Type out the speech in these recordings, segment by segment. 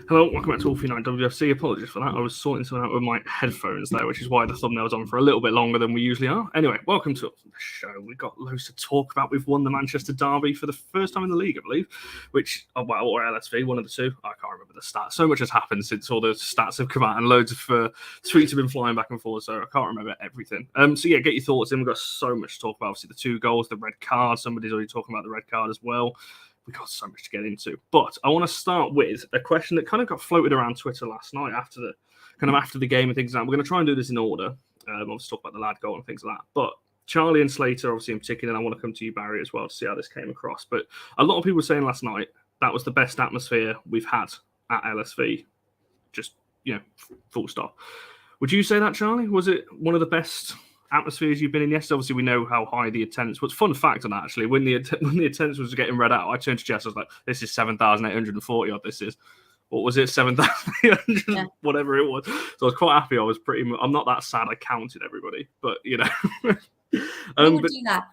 Hello, welcome back to All For United WFC. Apologies for that. I was sorting something out with my headphones there, which is why the thumbnail's on for a little bit longer than we usually are. Anyway, welcome to the show. We've got loads to talk about. We've won the Manchester Derby for the first time in the league, I believe, or LSV, one of the two. I can't remember the stats. So much has happened since all the stats have come out, and loads of tweets have been flying back and forth, so I can't remember everything. So yeah, get your thoughts in. We've got so much to talk about. Obviously, the 2 goals, the red card. Somebody's already talking about the red card as well. We've got so much to get into. But I want to start with a question that kind of got floated around Twitter last night after the game and things like that. We're going to try and do this in order. Obviously talk about the lad goal and things like that. But Charlie and Slater, obviously in particular, and I want to come to you, Barry, as well, to see how this came across. But a lot of people were saying last night that was the best atmosphere we've had at LSV. Just, full stop. Would you say that, Charlie? Was it one of the best atmospheres you've been in? Yes, obviously we know how high the attendance was. Fun fact on that, actually, when the attendance was getting read out, I turned to Jess, I was like, this is 7,840 odd, this is. What was it? 7,800, whatever it was. So I was quite happy. I'm not that sad I counted everybody, but Who would do that?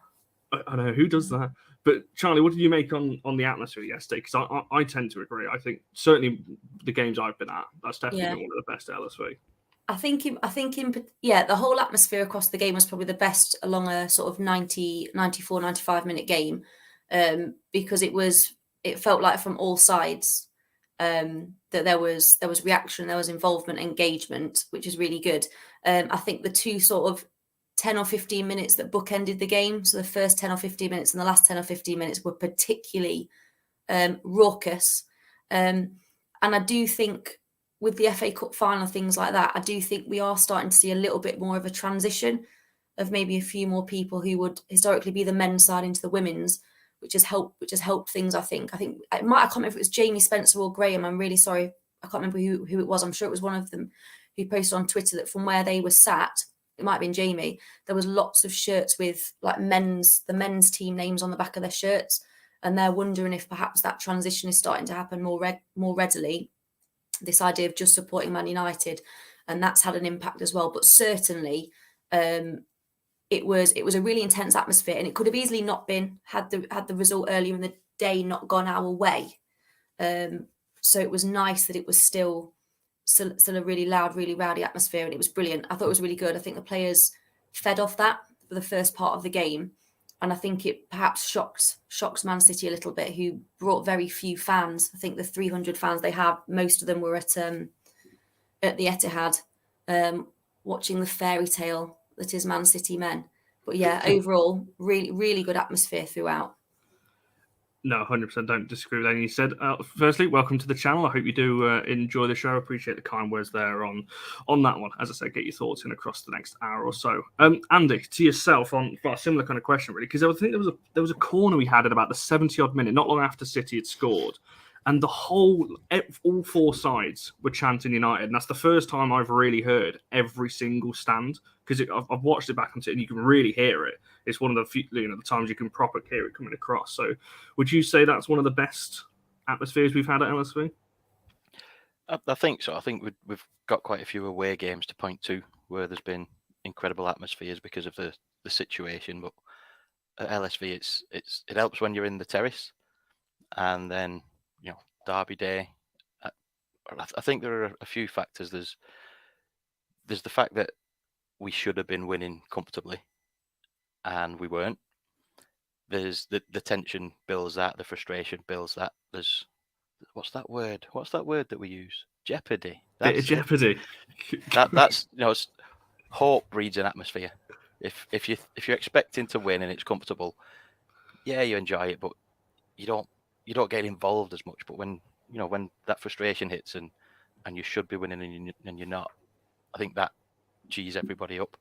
I know, who does that? But Charlie, what did you make on the atmosphere yesterday? Because I tend to agree. I think certainly the games I've been at, that's definitely one of the best at LSV. I think the whole atmosphere across the game was probably the best along a sort of 90, 94, 95 minute game, because it felt like from all sides that there was reaction, there was involvement, engagement, which is really good. I think the 2 sort of 10 or 15 minutes that bookended the game, so the first 10 or 15 minutes and the last 10 or 15 minutes were particularly raucous. And I do think with the FA Cup final, things like that, I do think we are starting to see a little bit more of a transition of maybe a few more people who would historically be the men's side into the women's, which has helped things. I can't remember if it was Jamie, Spencer or Graham. I'm really sorry. I can't remember who it was. I'm sure it was one of them who posted on Twitter that from where they were sat, it might have been Jamie, there was lots of shirts with like the men's team names on the back of their shirts. And they're wondering if perhaps that transition is starting to happen more readily. This idea of just supporting Man United, and that's had an impact as well. But certainly, it was a really intense atmosphere, and it could have easily not been had the result earlier in the day not gone our way. So it was nice that it was still a really loud, really rowdy atmosphere, and it was brilliant. I thought it was really good. I think the players fed off that for the first part of the game. And I think it perhaps shocked Man City a little bit, who brought very few fans. I think the 300 fans they have, most of them were at the Etihad, watching the fairy tale that is Man City men. But yeah, overall, really, really good atmosphere throughout. No, 100% don't disagree with anything you said. Firstly, welcome to the channel. I hope you do enjoy the show. I appreciate the kind words there on that one. As I said, get your thoughts in across the next hour or so. Andy, to yourself on a similar kind of question, really, because I think there was a corner we had at about the 70-odd minute, not long after City had scored, and all 4 sides were chanting United, and that's the first time I've really heard every single stand, because I've watched it back on it, and you can really hear it. It's one of the few, the times you can properly hear it coming across. So, would you say that's one of the best atmospheres we've had at LSV? I think so. I think we've got quite a few away games to point to where there's been incredible atmospheres because of the situation. But at LSV, it helps when you're in the terrace, and then Derby Day. I think there are a few factors. There's the fact that we should have been winning comfortably, and we weren't. There's the tension builds that, the frustration builds that. There's what's that word that we use? Jeopardy. That's jeopardy. That's hope breeds an atmosphere. If you're expecting to win and it's comfortable, yeah, you enjoy it, but you don't get involved as much. But when that frustration hits and you should be winning and you're not, I think that G's everybody up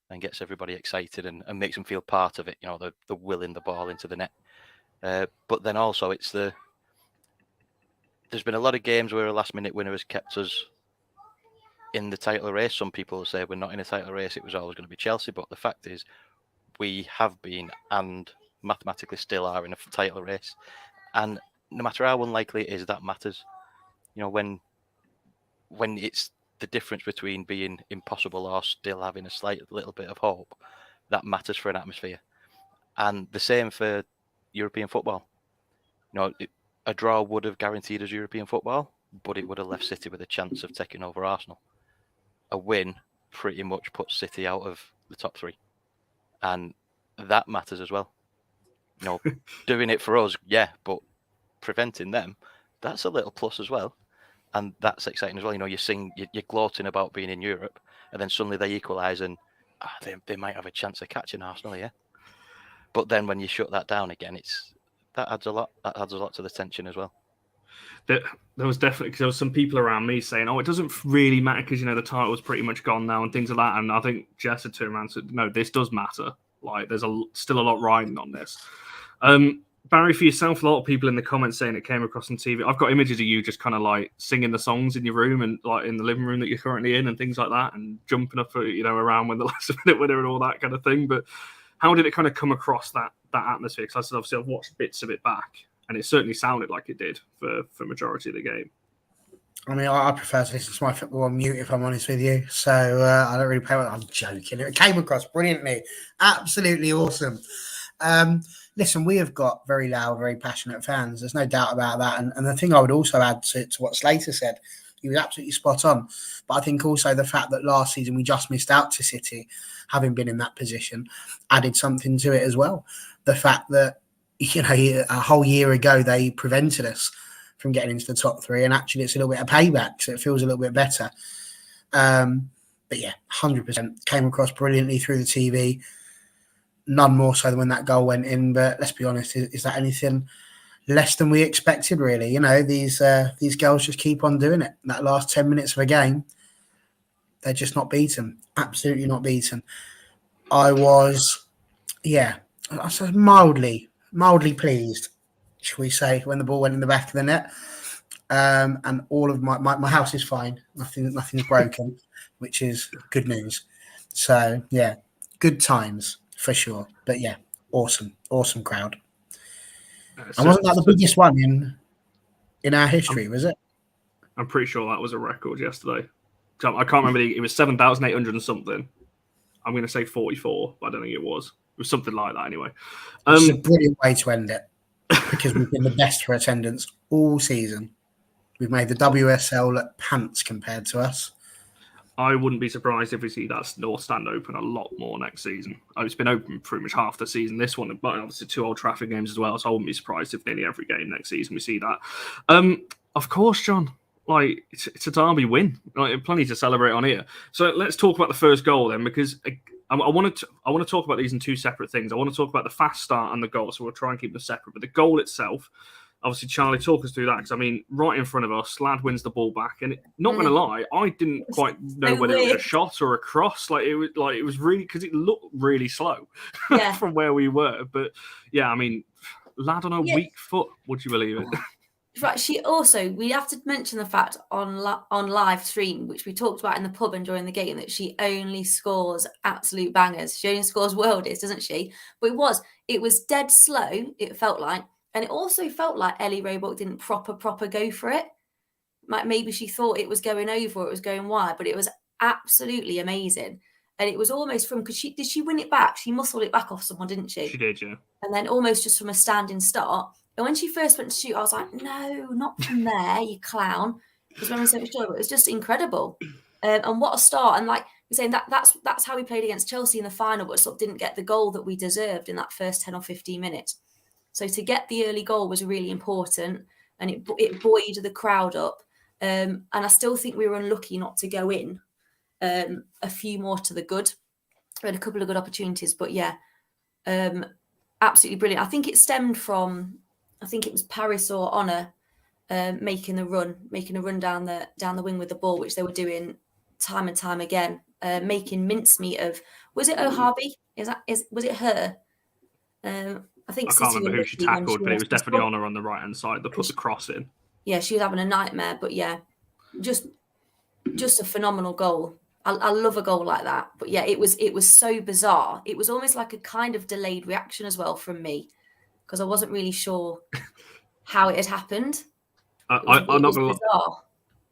and gets everybody excited and makes them feel part of it. The willing the ball into the net. But then also there's been a lot of games where a last minute winner has kept us in the title race. Some people say we're not in a title race. It was always going to be Chelsea. But the fact is we have been and mathematically still are in a title race. And no matter how unlikely it is, that matters. When it's the difference between being impossible or still having a slight little bit of hope, that matters for an atmosphere. And the same for European football. A draw would have guaranteed us European football. but it would have left City with a chance of taking over Arsenal. A win pretty much puts City out of the top 3, and that matters as well. You know, doing it for us, yeah, but preventing them, that's a little plus as well, and that's exciting as well. You know, you're gloating about being in Europe, and then suddenly they equalise, and they might have a chance of catching Arsenal, yeah. But then when you shut that down again, that adds a lot. That adds a lot to the tension as well. There was definitely, because there was some people around me saying, "Oh, it doesn't really matter because the title was pretty much gone now and things like that." And I think Jess had turned around and said, "No, this does matter. Like, there's still a lot riding on this." Barry, for yourself, a lot of people in the comments saying it came across on TV. I've got images of you just kind of like singing the songs in your room and like in the living room that you're currently in and things like that, and jumping up, around when the last minute winner and all that kind of thing. But how did it kind of come across that atmosphere? Because I said, obviously, I've watched bits of it back, and it certainly sounded like it did for majority of the game. I mean, I prefer to listen to my football on mute, if I'm honest with you. So I don't really pay what I'm joking. It came across brilliantly. Absolutely awesome. Listen, we have got very loud, very passionate fans. There's no doubt about that. And the thing I would also add to what Slater said, he was absolutely spot on. But I think also the fact that last season we just missed out to City, having been in that position, added something to it as well. The fact that, a whole year ago they prevented us from getting into the top 3, and actually it's a little bit of payback, so it feels a little bit better. But yeah, 100% came across brilliantly through the TV. None more so than when that goal went in. But let's be honest, is that anything less than we expected? Really, these girls just keep on doing it. That last 10 minutes of a game, they're just not beaten. Absolutely not beaten. I was mildly pleased, shall we say, when the ball went in the back of the net. And all of my house is fine. Nothing's broken, which is good news. So yeah, good times for sure. But yeah, awesome crowd. And wasn't that the biggest one in our history, was it? I'm pretty sure that was a record yesterday. I can't remember. It was 7,800 and something. I'm going to say 44, but I don't think it was. It was something like that anyway. It's a brilliant way to end it, because we've been the best for attendance all season. We've made the WSL look pants compared to us. I wouldn't be surprised if we see that North Stand open a lot more next season. It's been open pretty much half the season. This one, but obviously 2 Old Trafford games as well, so I wouldn't be surprised if nearly every game next season we see that. Of course, John, like it's a Derby win. Like, plenty to celebrate on here. So let's talk about the first goal then, because I want to talk about these in 2 separate things. I want to talk about the fast start and the goal, so we'll try and keep them separate. But the goal itself, obviously, Charlie, talk us through that, because I mean, right in front of us, Lad wins the ball back, and not going to lie, I didn't quite know whether it was a shot or a cross. It was really, because it looked really slow from where we were. But yeah, I mean, Lad on a weak foot, would you believe it? Right. We have to mention the fact on live stream, which we talked about in the pub and during the game, that she only scores absolute bangers. She only scores worldies, doesn't she? But it was dead slow. It felt like. And it also felt like Ellie Roebuck didn't proper go for it. Maybe she thought it was going over or it was going wide, but it was absolutely amazing. And it was almost did she win it back? She muscled it back off someone, didn't she? She did, yeah. And then almost just from a standing start. And when she first went to shoot, I was like, no, not from there, you clown. It was very so much joy, but it was just incredible. And what a start. And like you're saying, that's how we played against Chelsea in the final, but sort of didn't get the goal that we deserved in that first 10 or 15 minutes. So to get the early goal was really important, and it buoyed the crowd up. And I still think we were unlucky not to go in a few more to the good. We had a couple of good opportunities, but yeah, absolutely brilliant. I think it stemmed from, I think it was Parris or Honor making a run down the wing with the ball, which they were doing time and time again, making mincemeat of. Was it O'Harvey? Was it her? I can't remember who she tackled, but it was definitely Honor on the right hand side that put the cross in. Yeah, she was having a nightmare, but yeah, just a phenomenal goal. I love a goal like that. But yeah, it was so bizarre. It was almost like a kind of delayed reaction as well from me, because I wasn't really sure how it had happened. I'm not going to lie.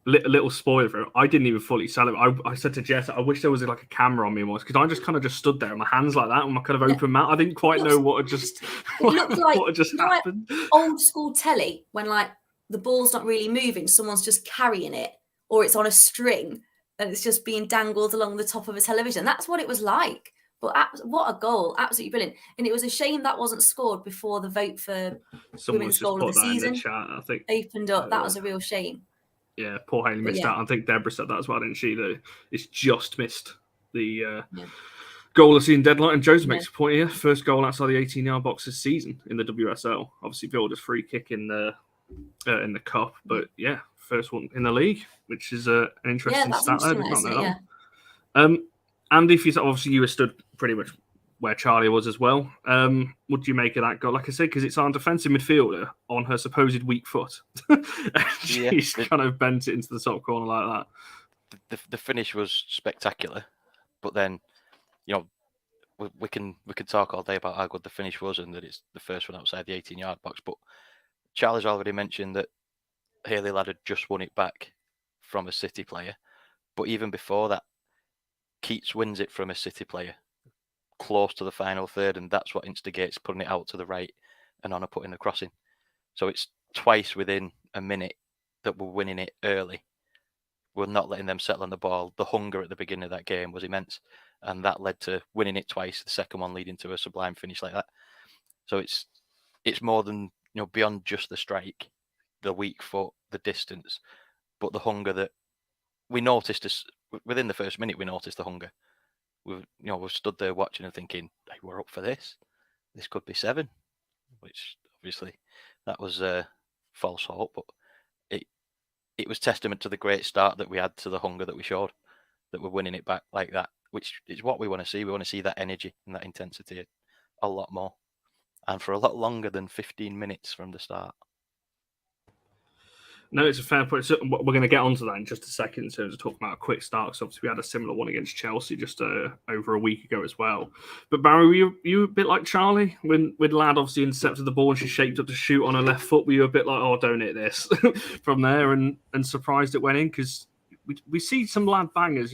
Little spoiler for it. I didn't even fully celebrate. I said to Jess, I wish there was like a camera on me almost, because I just kind of just stood there with my hands like that and my kind of open mouth. I didn't quite know what had just happened. Like old school telly when like the ball's not really moving. Someone's just carrying it, or it's on a string and it's just being dangled along the top of a television. That's what it was like. But what a goal. Absolutely brilliant. And it was a shame that wasn't scored before the vote for Someone's women's just goal put of the that in season the chat, I think. opened up. That was a real shame. Yeah, poor Haley missed yeah. out. I think Deborah said that as well, didn't she? That it's just missed the goal of season deadline. And Joseph makes a point here. First goal outside the 18-yard box this season in the WSL. Obviously, Vilda's free kick in the cup. But yeah, first one in the league, which is an interesting stat there. Did not know that. Andy, obviously you were stood pretty much where Charlie was as well. What do you make of that goal? Like I said, because it's our defensive midfielder on her supposed weak foot. She's kind of bent it into the top corner like that. The finish was spectacular, but then, we can talk all day about how good the finish was and that it's the first one outside the 18-yard box. But Charlie's already mentioned that Hayley Ladd had just won it back from a City player, but even before that, Keats wins it from a City player close to the final third, and that's what instigates putting it out to the right and Honor putting the crossing. So it's twice within a minute that we're winning it early. We're not letting them settle on the ball. The hunger at the beginning of that game was immense, and that led to winning it twice, the second one leading to a sublime finish like that. So it's more than, beyond just the strike, the weak foot, the distance, but the hunger that we noticed within the first minute. We noticed the hunger. We've stood there watching and thinking, hey, we're up for this. This could be 7, which obviously that was false hope, but it was testament to the great start that we had, to the hunger that we showed, that we're winning it back like that, which is what we want to see. We want to see that energy and that intensity a lot more, and for a lot longer than 15 minutes from the start. No, it's a fair point. So we're going to get onto that in just a second in terms of talking about a quick start. So obviously we had a similar one against Chelsea just over a week ago as well. But Barry, were you a bit like Charlie when Ladd obviously intercepted the ball and she shaped up to shoot on her left foot? Were you a bit like, oh, don't hit this from there, and surprised it went in? Because we see some Ladd bangers,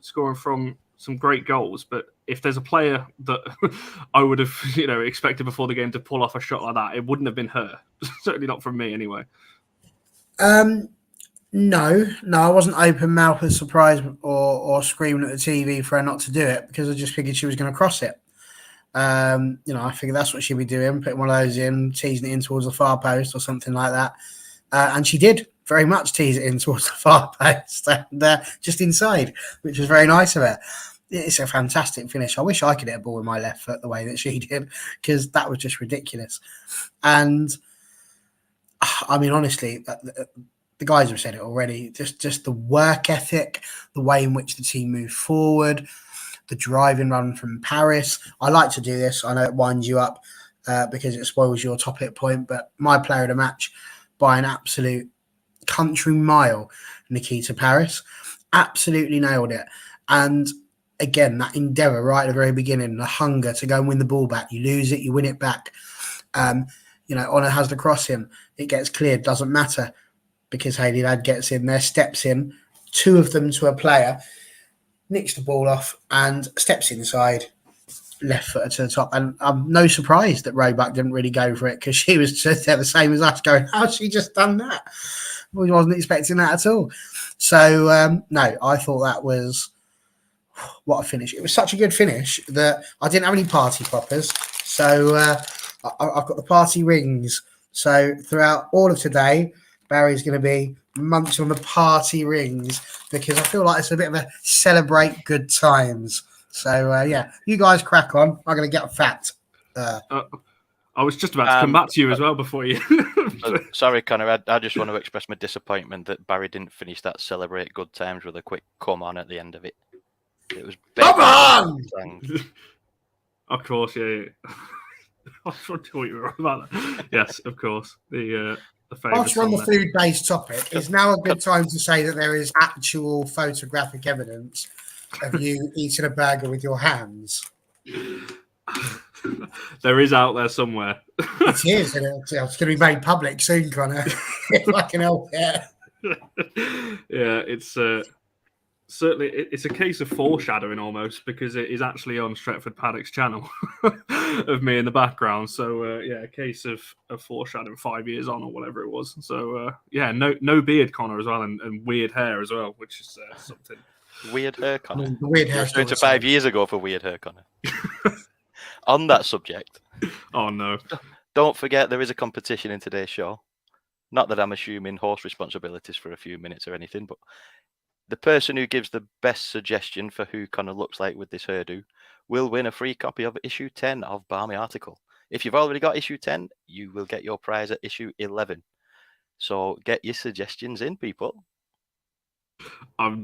scoring from some great goals. But if there's a player that I would have, expected before the game to pull off a shot like that, it wouldn't have been her. Certainly not from me anyway. No, I wasn't open mouth with surprise or screaming at the TV for her not to do it, because I just figured she was going to cross it. I figured that's what she'd be doing, putting one of those in, teasing it in towards the far post or something like that. And she did very much tease it in towards the far post and just inside, which was very nice of her. It's a fantastic finish. I wish I could hit a ball with my left foot the way that she did, because that was just ridiculous. And I mean, honestly, the guys have said it already. Just the work ethic, the way in which the team moved forward, the driving run from Parris. I like to do this. I know it winds you up because it spoils your topic point, but my player of the match by an absolute country mile, Nikita Parris, absolutely nailed it. And again, that endeavour right at the very beginning, the hunger to go and win the ball back. You lose it, you win it back. Honor has the crossing. It gets cleared. Doesn't matter, because Hayley Ladd gets in there, steps in, 2 of them to a player, nicks the ball off and steps inside, left footer to the top. And I'm no surprise that Roebuck didn't really go for it, because she was just there the same as us going, how's she just done that? We wasn't expecting that at all. So, no, I thought that was what a finish. It was such a good finish that I didn't have any party poppers. So I've got the party rings. So throughout all of today, Barry's going to be munching on the party rings, because I feel like it's a bit of a celebrate good times. So, you guys crack on. I'm going to get fat. I was just about to come back to you as well before you. Sorry, Connor. I just want to express my disappointment that Barry didn't finish that celebrate good times with a quick come on at the end of it. It was come on! Of course, yeah. I was trying to tell you about that. Yes, of course. The whilst we're on the food-based topic, is now a good time to say that there is actual photographic evidence of you eating a burger with your hands? There is out there somewhere. It is, and it's going to be made public soon, Connor. If I can help it. Yeah, it's certainly it's a case of foreshadowing almost, because it is actually on Stretford Paddock's channel of me in the background. So yeah, a case of foreshadowing 5 years on or whatever it was. So yeah, no beard, Connor, as well, and weird hair as well, which is something. Weird hair, I Connor. mean, the weird You're hair. referring to 5 years ago for weird hair, Connor. On that subject, Oh no. don't forget there is a competition in today's show. Not that I'm assuming host responsibilities for a few minutes or anything, but the person who gives the best suggestion for who Connor looks like with this hairdo will win a free copy of issue 10 of Barmy Article. If you've already got issue 10, you will get your prize at issue 11. So get your suggestions in, people. Oh,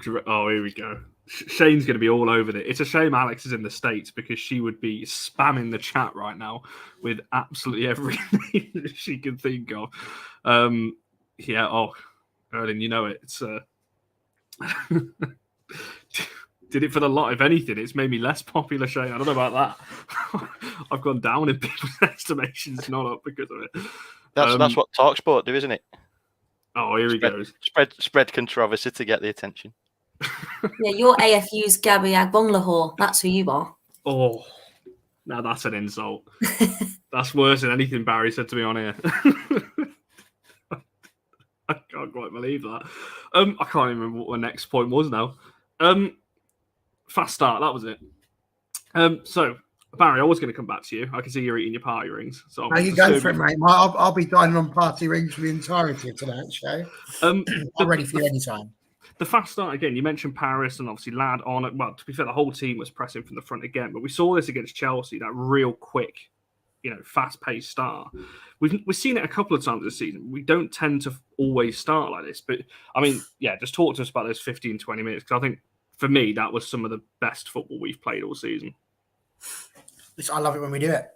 here we go. Shane's going to be all over it. It's a shame Alex is in the States, because she would be spamming the chat right now with absolutely everything that she can think of. Yeah, Erling, you know it. It's did it for the lot. If anything, it's made me less popular, Shane. I don't know about that. I've gone down in people's estimations, not up because of it. That's what TalkSport do, isn't it? Oh, here he goes. Spread controversy to get the attention. Yeah, you're AFU's Gabby Agbonlahor. That's who you are. Oh, now that's an insult. That's worse than anything Barry said to me on here. I can't quite believe that. I can't even remember what my next point was now. Fast start, that was it. So, Barry, I was going to come back to you. I can see you're eating your party rings. So How you go for it, mate? I'll be dining on party rings for the entirety of tonight's show. I'm ready for you anytime. The fast start again, you mentioned Parris and obviously Ladd on it. Well, to be fair, the whole team was pressing from the front again, but we saw this against Chelsea, that real quick, fast-paced start. We've seen it a couple of times this season. We don't tend to always start like this, but I mean, yeah, just talk to us about those 15, 20 minutes, because I think for me, that was some of the best football we've played all season. I love it when we do it.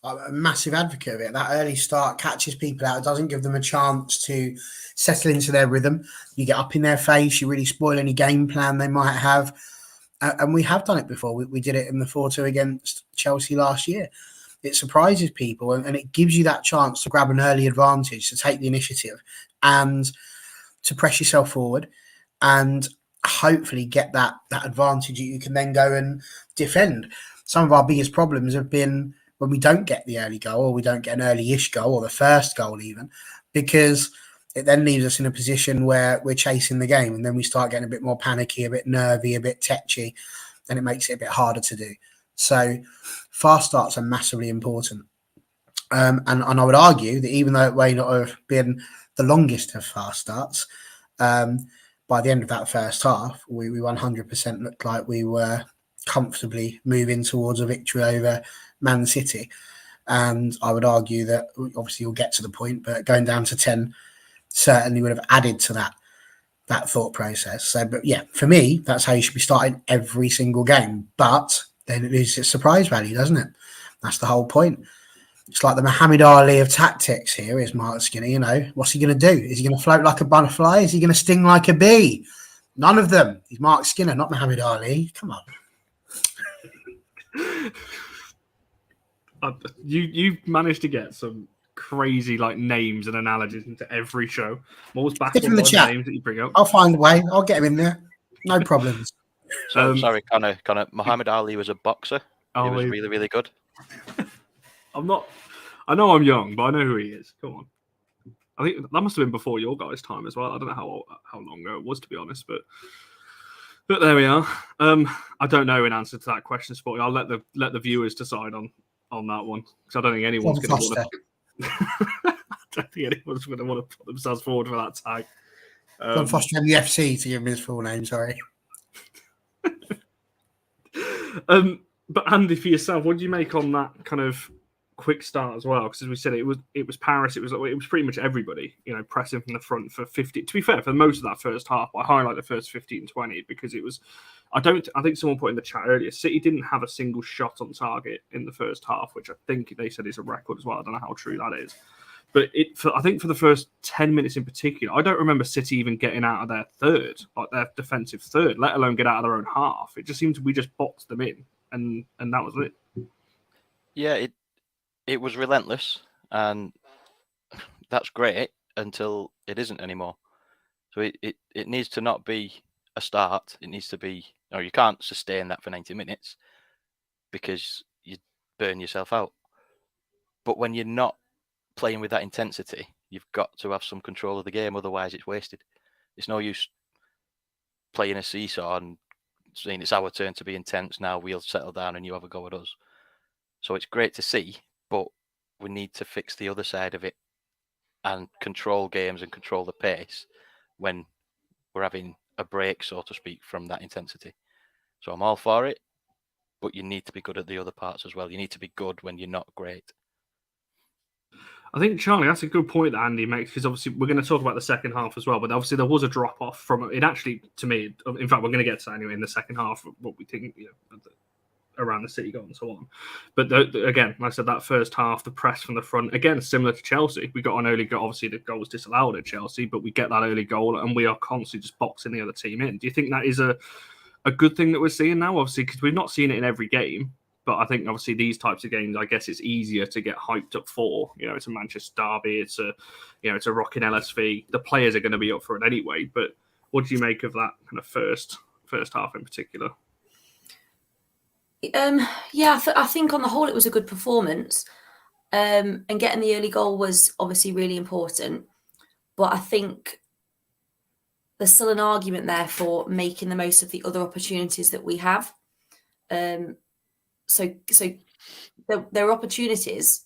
I'm a massive advocate of it. That early start catches people out. It doesn't give them a chance to settle into their rhythm. You get up in their face. You really spoil any game plan they might have. And we have done it before. We did it in the 4-2 against Chelsea last year. It surprises people, and it gives you that chance to grab an early advantage, to take the initiative and to press yourself forward and hopefully get that advantage that you can then go and defend. Some of our biggest problems have been when we don't get the early goal, or we don't get an early-ish goal, or the first goal even, because it then leaves us in a position where we're chasing the game, and then we start getting a bit more panicky, a bit nervy, a bit tetchy, and it makes it a bit harder to do. So fast starts are massively important. And I would argue that even though it may not have been the longest of fast starts, by the end of that first half, we 100% looked like we were comfortably moving towards a victory over Man City. And I would argue that obviously you'll get to the point, but going down to 10 certainly would have added to that thought process. So, but yeah, for me, that's how you should be starting every single game. But then it loses its surprise value, doesn't it? That's the whole point. It's like the Muhammad Ali of tactics here is Mark Skinner. What's he going to do? Is he going to float like a butterfly? Is he going to sting like a bee? None of them. He's Mark Skinner, not Muhammad Ali. Come on. You've managed to get some crazy names and analogies into every show. Most basketball names that you bring up. I'll find a way. I'll get him in there. No problems. So sorry, Connor. Muhammad Ali was a boxer. He was really, really good. I know I'm young, but I know who he is. Come on. I think that must have been before your guys' time as well. I don't know how long ago it was, to be honest, but there we are. I don't know in answer to that question, Sporty. I'll let the viewers decide on that one, because I don't think anyone's going to want to. I don't think anyone's going to want to put themselves forward for that tag. John Foster and the FC to give him his full name. Sorry. But Andy, for yourself, what do you make on that kind of quick start as well? Because as we said, it was Parris. It was pretty much everybody, pressing from the front for 50. To be fair, for most of that first half, I highlight the first 15, 20 because it was. I think someone put in the chat earlier, City didn't have a single shot on target in the first half, which I think they said is a record as well. I don't know how true that is. But I think for the first 10 minutes in particular, I don't remember City even getting out of their third, like their defensive third, let alone get out of their own half. It just seemed we just boxed them in, and that was it. Yeah, it was relentless, and that's great until it isn't anymore. So it needs to not be a start. It needs to be, or you can't sustain that for 90 minutes because you burn yourself out. But when you're not playing with that intensity, you've got to have some control of the game. Otherwise, it's wasted. It's no use playing a seesaw and saying it's our turn to be intense. Now we'll settle down and you have a go at us. So it's great to see, but we need to fix the other side of it and control games and control the pace when we're having a break, so to speak, from that intensity. So I'm all for it, but you need to be good at the other parts as well. You need to be good when you're not great. I think, Charlie, that's a good point that Andy makes, because obviously we're going to talk about the second half as well, but obviously there was a drop-off from it. Actually, to me, in fact, we're going to get to that anyway in the second half, what we think, around the City goal and so on. But again, like I said, that first half, the press from the front, again, similar to Chelsea. We got an early goal. Obviously, the goal was disallowed at Chelsea, but we get that early goal and we are constantly just boxing the other team in. Do you think that is a good thing that we're seeing now? Obviously, because we've not seen it in every game. But I think, obviously, these types of games, I guess it's easier to get hyped up for. It's a Manchester Derby. It's a rocking LSV. The players are going to be up for it anyway. But what do you make of that kind of first half in particular? I think on the whole it was a good performance, and getting the early goal was obviously really important. But I think there's still an argument there for making the most of the other opportunities that we have. So there are opportunities.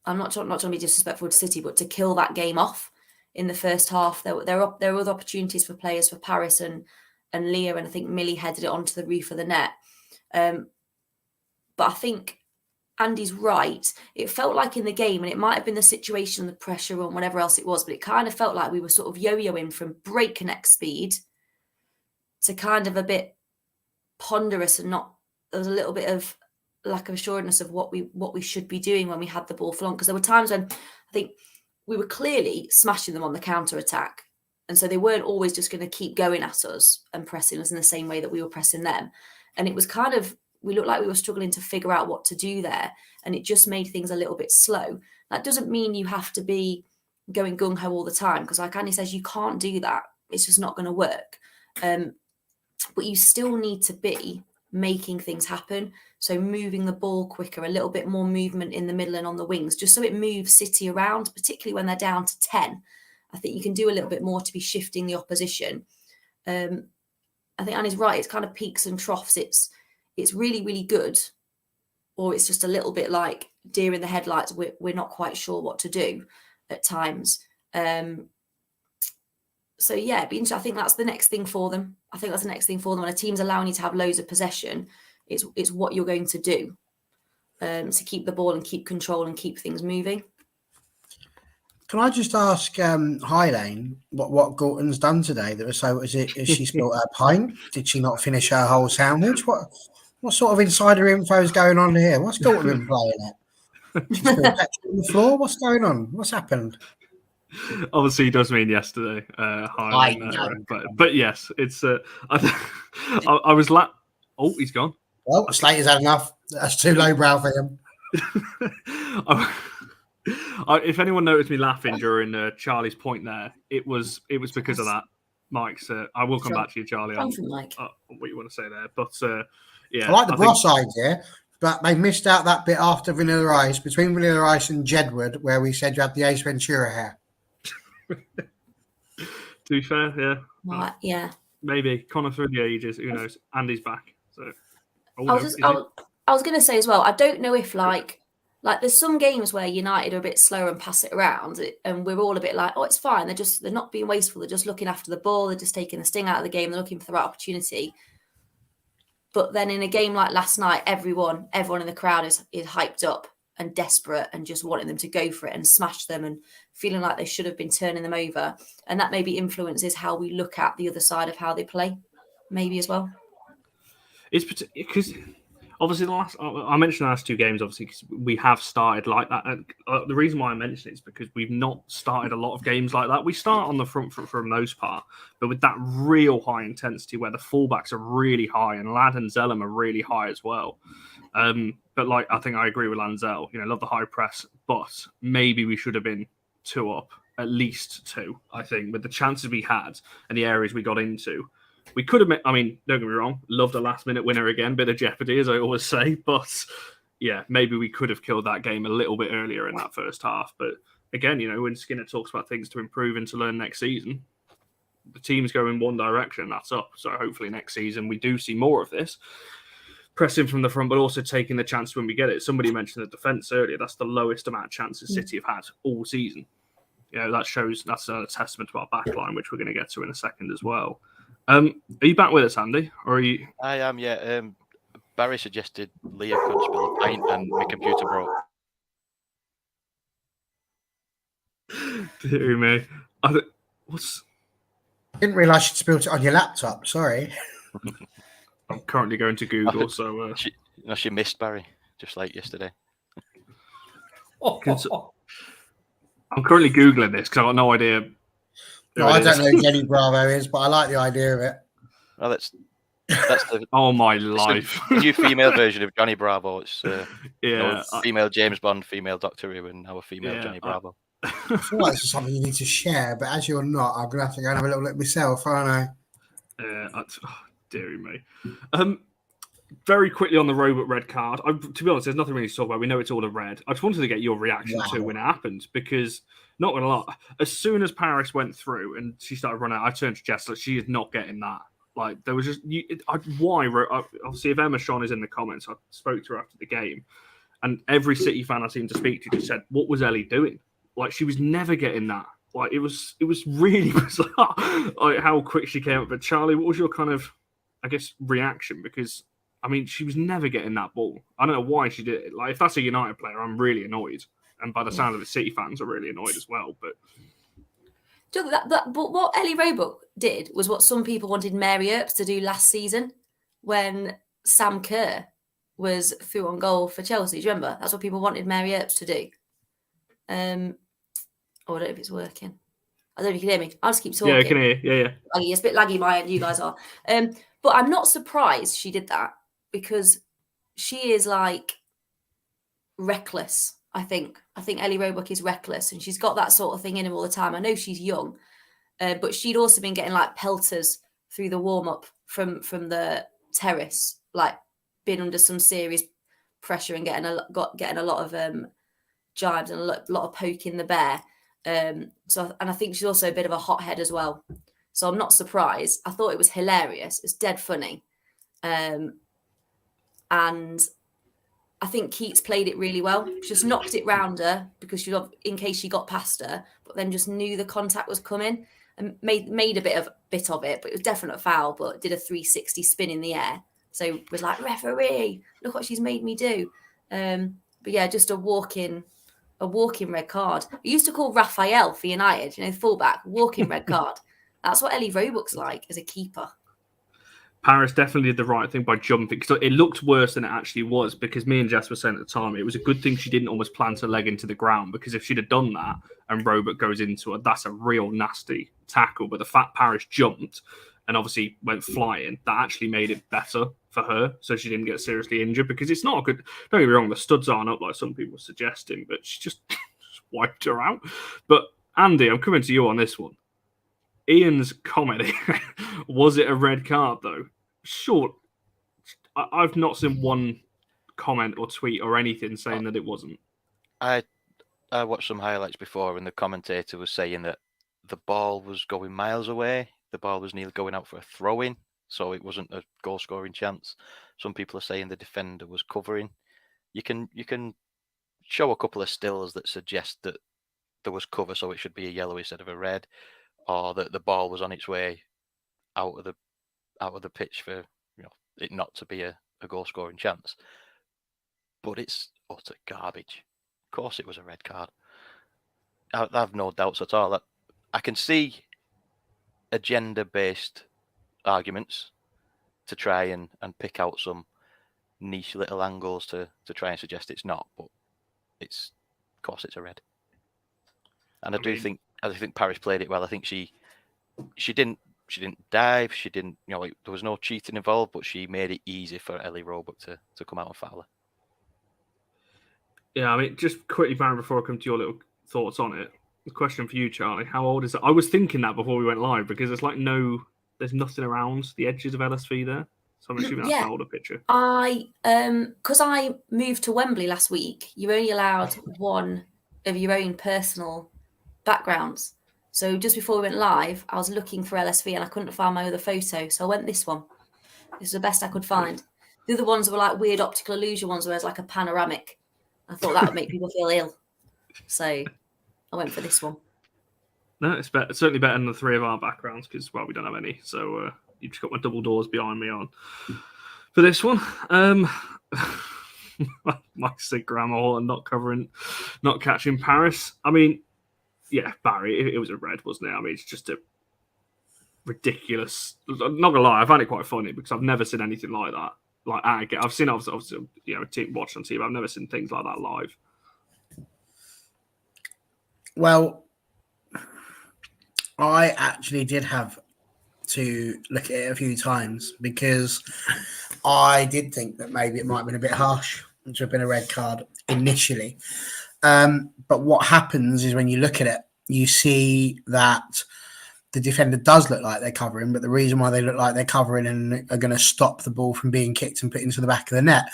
I'm not trying to be disrespectful to City, but to kill that game off in the first half, there are other opportunities for players, for Parris and Leah, and I think Millie headed it onto the roof of the net. But I think Andy's right. It felt like in the game, and it might have been the situation, the pressure, and whatever else it was, but it kind of felt like we were sort of yo-yoing from breakneck speed to kind of a bit ponderous, and there was a little bit of lack of assuredness of what we should be doing when we had the ball for long. Because there were times when I think we were clearly smashing them on the counter attack, and so they weren't always just going to keep going at us and pressing us in the same way that we were pressing them. And it was kind of, we looked like we were struggling to figure out what to do there, and it just made things a little bit slow. That doesn't mean you have to be going gung-ho all the time, because like Andy says, you can't do that. It's just not going to work. But you still need to be making things happen. So moving the ball quicker, a little bit more movement in the middle and on the wings, just so it moves City around, particularly when they're down to 10. I think you can do a little bit more to be shifting the opposition. I think Annie's right. It's kind of peaks and troughs. It's really, really good, or it's just a little bit like deer in the headlights. We're not quite sure what to do at times. So yeah, it'd be interesting. I think that's the next thing for them. When a team's allowing you to have loads of possession, it's what you're going to do to keep the ball and keep control and keep things moving. Can I just ask Hylane what Gorton's done today? Has she spilled her pint? Did she not finish her whole sandwich? What sort of insider info is going on here? What's Gorton been playing at? She spilled petrol on the floor? What's going on? What's happened? Obviously, he does mean yesterday. I know. But yes, it's. I was oh, he's gone. Well, Slater's had enough. That's too lowbrow for him. If anyone noticed me laughing during Charlie's point there, it was because of that. Mike's. I will come back to you, Charlie, on what you want to say there. But yeah, I like the Bros idea, but they missed out that bit after Vanilla Ice, between Vanilla Ice and Jedward, where we said you had the Ace Ventura hair. To be fair, yeah. Yeah. Maybe Connor through the ages. Who knows? Andy's back. So I was going to say as well, I don't know if like there's some games where United are a bit slower and pass it around, and we're all a bit like, oh, it's fine. They're not being wasteful. They're just looking after the ball. They're just taking the sting out of the game. They're looking for the right opportunity. But then in a game like last night, everyone in the crowd is hyped up and desperate and just wanting them to go for it and smash them and feeling like they should have been turning them over. And that maybe influences how we look at the other side of how they play, maybe as well. It's because obviously I mentioned the last two games, obviously, because we have started like that. And the reason why I mention it is because we've not started a lot of games like that. We start on the front foot for the most part, but with that real high intensity where the fullbacks are really high and Ladd and Zellum are really high as well. But like, I think I agree with Lanzell. Love the high press, but maybe we should have been 2 up, at least 2. I think with the chances we had and the areas we got into, We could have, I mean, don't get me wrong, loved a last-minute winner again, bit of jeopardy, as I always say. But yeah, maybe we could have killed that game a little bit earlier in that first half. But again, when Skinner talks about things to improve and to learn next season, the team's go in one direction, that's up. So hopefully next season we do see more of this. Pressing from the front, but also taking the chance when we get it. Somebody mentioned the defence earlier. That's the lowest amount of chances City have had all season. That's a testament to our backline, which we're going to get to in a second as well. Are you back with us, Andy? Or are you? I am, yeah. Barry suggested Leah could spill a pint and my computer broke. Dear me. Didn't realise you'd spilled it on your laptop. Sorry. I'm currently going to Google, so... She missed Barry, just like yesterday. I'm currently Googling this because I've got no idea. No, I don't know who Jenny Bravo is, but I like the idea of it. Well, that's the oh my life. the new female version of Johnny Bravo. It's female James Bond, female Doctor Who, and now a female Johnny Bravo. I feel like this is something you need to share, but as you're not, I'm gonna have to go and have a little look myself, aren't I? Dear me. Very quickly on the robot red card. To be honest, there's nothing really to talk about. We know it's all a red. I just wanted to get your reaction to it when it happened because, not gonna lie, as soon as Parris went through and she started running out, I turned to Jess, like, she is not getting that. Like, there was just why? Obviously, if Emma Sean is in the comments, I spoke to her after the game, and every City fan I seemed to speak to just said, "What was Ellie doing?" Like, she was never getting that. Like, it was really bizarre, like how quick she came up. But Charlie, what was your kind of, I guess, reaction? Because I mean, she was never getting that ball. I don't know why she did it. Like, if that's a United player, I'm really annoyed. And by the sound of it, City fans are really annoyed as well. But but what Ellie Roebuck did was what some people wanted Mary Earps to do last season when Sam Kerr was through on goal for Chelsea. Do you remember? That's what people wanted Mary Earps to do. I don't know if it's working. I don't know if you can hear me. I'll just keep talking. Yeah, I can hear. Yeah. Laggy. It's a bit laggy my end. You guys are. But I'm not surprised she did that because she is like reckless. I think Ellie Roebuck is reckless and she's got that sort of thing in her all the time. I know she's young, but she'd also been getting like pelters through the warm up from the terrace, like being under some serious pressure and getting a lot of jibes and a lot of poking the bear. And I think she's also a bit of a hothead as well. So I'm not surprised. I thought it was hilarious. It's dead funny. And I think Keats played it really well. She just knocked it round her because in case she got past her, but then just knew the contact was coming and made a bit of it, but it was definitely a foul, but did a 360 spin in the air. So it was like, referee, look what she's made me do. But yeah, just a walking red card. We used to call Raphael for United, fullback, walking red card. That's what Ellie Roebuck's like as a keeper. Parris definitely did the right thing by jumping because it looked worse than it actually was because me and Jess were saying at the time it was a good thing she didn't almost plant her leg into the ground because if she'd have done that and Roebuck goes into it, that's a real nasty tackle. But the fact Parris jumped and obviously went flying, that actually made it better for her so she didn't get seriously injured because it's not a good... Don't get me wrong, the studs aren't up like some people were suggesting, but she just wiped her out. But Andy, I'm coming to you on this one. Ian's comment, was it a red card though? Sure. I've not seen one comment or tweet or anything saying that it wasn't. I watched some highlights before and the commentator was saying that the ball was going miles away. The ball was nearly going out for a throw-in, so it wasn't a goal-scoring chance. Some people are saying the defender was covering. You can show a couple of stills that suggest that there was cover, so it should be a yellow instead of a red, or that the ball was on its way out of the pitch for it not to be a goal scoring chance. But it's utter garbage. Of course it was a red card. I have no doubts at all. I can see agenda-based arguments to try and pick out some niche little angles to try and suggest it's not, but of course it's a red. And I think Parris played it well. I think she didn't dive. She didn't, there was no cheating involved, but she made it easy for Ellie Roebuck to come out and foul her. Yeah, I mean, just quickly, Baron, before I come to your little thoughts on it, the question for you, Charlie, how old is it? I was thinking that before we went live because there's like no there's nothing around the edges of LSV there. So I'm assuming that's Yeah. an older picture. Because I moved to Wembley last week, you're only allowed one of your own personal backgrounds. So just before we went live, I was looking for LSV and I couldn't find my other photo. So I went this one. This is the best I could find. The other ones were like weird optical illusion ones where it's like a panoramic. I thought that would make people feel ill. So I went for this one. No, it's certainly better than the three of our backgrounds because, well, we don't have any. So you've just got my double doors behind me on for this one. My Instagram all not catching Parris. I mean, yeah, Barry, it was a red, wasn't it? I mean, it's just a ridiculous. I'm not gonna lie, I find it quite funny because I've never seen anything like that. Like, I've seen obviously team watched on TV. I've never seen things like that live. Well, I actually did have to look at it a few times because I did think that maybe it might have been a bit harsh to have been a red card initially. But what happens is when you look at it, you see that the defender does look like they're covering, but the reason why they look like they're covering and are going to stop the ball from being kicked and put into the back of the net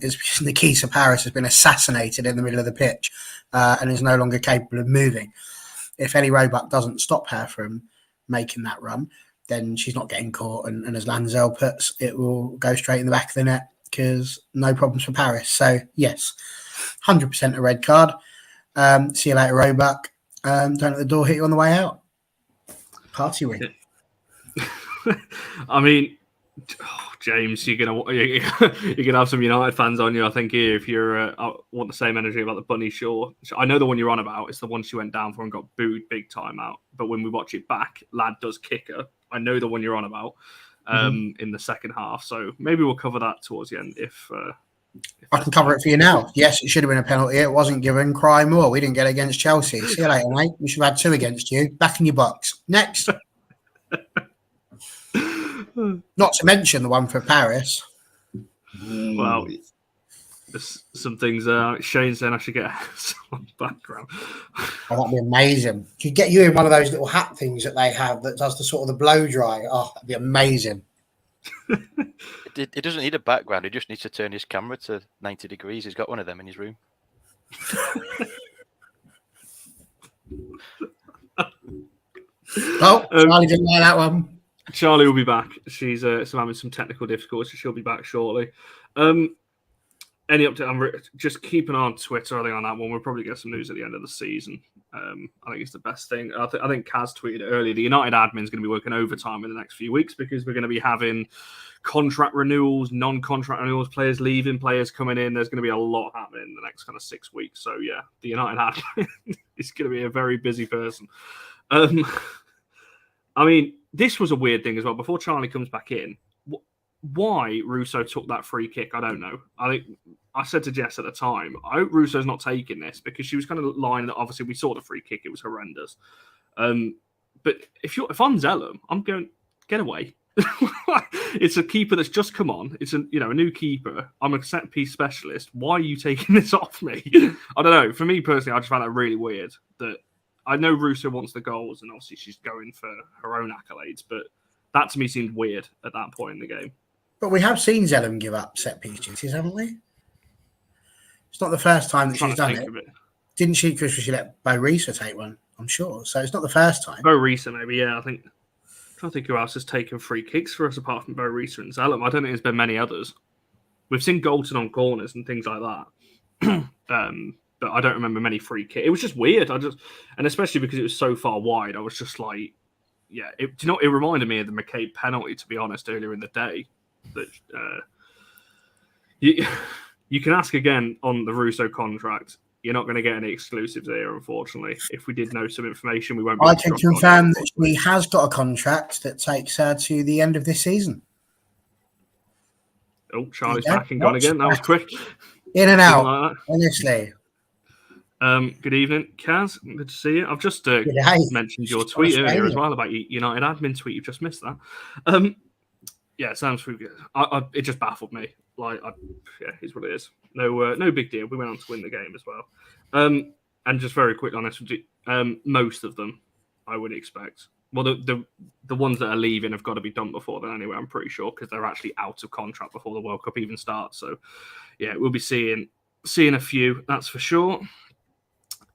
is because Nikisa Parris has been assassinated in the middle of the pitch and is no longer capable of moving. If Ellie Roebuck doesn't stop her from making that run, then she's not getting caught. And as Lanzel puts, it will go straight in the back of the net because no problems for Parris. So, yes, 100% a red card. See you later, Roebuck. Don't let the door hit you on the way out. Party win. I mean, James, you're gonna have some United fans on you, I think. Here, if you're want the same energy about the Bunny Shaw. I know the one you're on about. It's the one she went down for and got booed big time out. But when we watch it back, lad does kick her. I know the one you're on about in the second half. So maybe we'll cover that towards the end if I can cover it for you now. Yes, it should have been a penalty. It wasn't given. Cry more. We didn't get it against Chelsea. See you later, mate. We should have had 2 against you. Back in your box. Next. Not to mention the one for Parris. Well, there's some things. Shane saying I should get some background. Oh, that'd be amazing. Could get you in one of those little hat things that they have that does the sort of the blow dry. Oh, that'd be amazing. He doesn't need a background. He just needs to turn his camera to 90 degrees. He's got one of them in his room. Oh, Charlie didn't like that one. Charlie will be back. She's having some technical difficulties. She'll be back shortly. Any update? I'm just keep an eye on Twitter. I think on that one, we'll probably get some news at the end of the season. I think it's the best thing. I think Kaz tweeted earlier. The United admin is going to be working overtime in the next few weeks because we're going to be having contract renewals, non-contract renewals, players leaving, players coming in. There's going to be a lot happening in the next kind of 6 weeks. So yeah, the United admin is going to be a very busy person. I mean, this was a weird thing as well. Before Charlie comes back in, why Russo took that free kick, I don't know. I said to Jess at the time, I hope Russo's not taking this because she was kind of lying that obviously we saw the free kick, it was horrendous. But if I'm Zellum, I'm going, get away. It's a keeper that's just come on. It's a new keeper. I'm a set piece specialist. Why are you taking this off me? I don't know. For me personally, I just found that really weird. That I know Russo wants the goals, and obviously she's going for her own accolades, but that to me seemed weird at that point in the game. But we have seen Zellum give up set piece duties, haven't we? It's not the first time that she's done it. Didn't she? Because she let Bo Risa take one, I'm sure. So it's not the first time. Bo Risa, maybe, yeah. I'm trying to think who else has taken free kicks for us apart from Bo Risa and Zellum. I don't think there's been many others. We've seen Galton on corners and things like that. But I don't remember many free kicks. It was just weird. And especially because it was so far wide, I was just like, yeah. It reminded me of the McCabe penalty, to be honest, earlier in the day. That you can ask again on the Russo contract. You're not going to get any exclusives there, unfortunately. If we did know some information, we won't. I can confirm that she has got a contract that takes her to the end of this season. Oh, Charlie's back and gone again. That was quick. In and out, like honestly. Good evening, Kaz. Good to see you. I've just mentioned your tweet earlier as well about United admin tweet. You've just missed that. Yeah, it sounds pretty good. It just baffled me. Yeah, here's what it is. No big deal. We went on to win the game as well. And just very quick on this, most of them I would expect. Well, the ones that are leaving have got to be done before then anyway, I'm pretty sure, because they're actually out of contract before the World Cup even starts. So, yeah, we'll be seeing a few, that's for sure.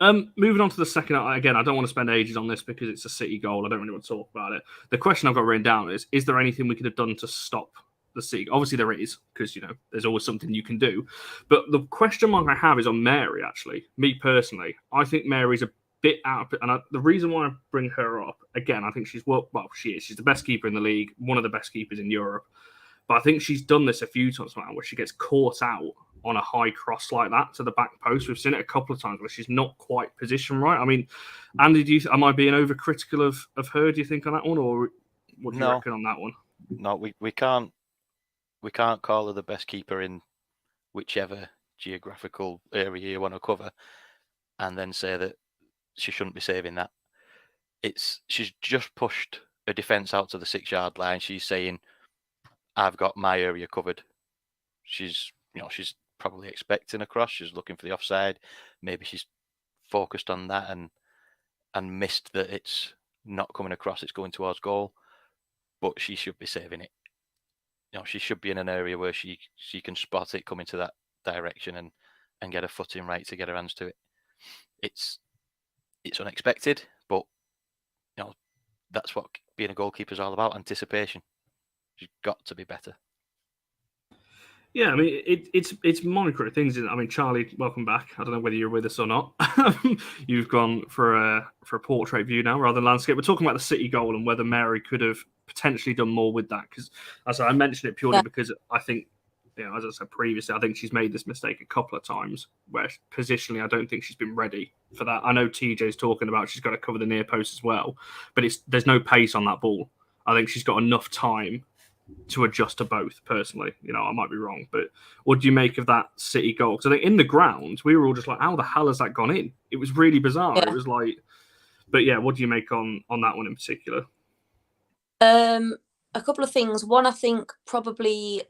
Moving on to the second, again, I don't want to spend ages on this because it's a City goal. I don't really want to talk about it. The question I've got written down is there anything we could have done to stop the City? Obviously there is, because, there's always something you can do. But the question mark I have is on Mary, actually. Me personally, I think Mary's a bit out of it. And the reason why I bring her up, again, I think she is. She's the best keeper in the league, one of the best keepers in Europe. But I think she's done this a few times now where she gets caught out on a high cross like that to the back post. We've seen it a couple of times where she's not quite positioned right. I mean, Andy, am I being overcritical of her, do you think, on that one? Or what do you reckon on that one? No, we can't call her the best keeper in whichever geographical area you want to cover and then say that she shouldn't be saving that. She's just pushed a defence out to the 6-yard line. She's saying, I've got my area covered. She's probably expecting a cross. She's looking for the offside. Maybe she's focused on that and missed that it's not coming across. It's going towards goal. But she should be saving it. She should be in an area where she can spot it coming to that direction and get her footing right to get her hands to it. It's unexpected, but that's what being a goalkeeper is all about: anticipation. She's got to be better. Yeah, I mean, it's micro things, isn't it? I mean, Charlie, welcome back. I don't know whether you're with us or not. You've gone for a portrait view now rather than landscape. We're talking about the City goal and whether Mary could have potentially done more with that. Because, as I mentioned it purely because I think, as I said previously, I think she's made this mistake a couple of times where positionally I don't think she's been ready for that. I know TJ's talking about she's got to cover the near post as well, but there's no pace on that ball. I think she's got enough time to adjust to both, personally. I might be wrong, but what do you make of that City goal? Because I think in the ground, we were all just like, how the hell has that gone in? It was really bizarre. Yeah. It was like, but yeah, what do you make on that one in particular? A couple of things. One, I think probably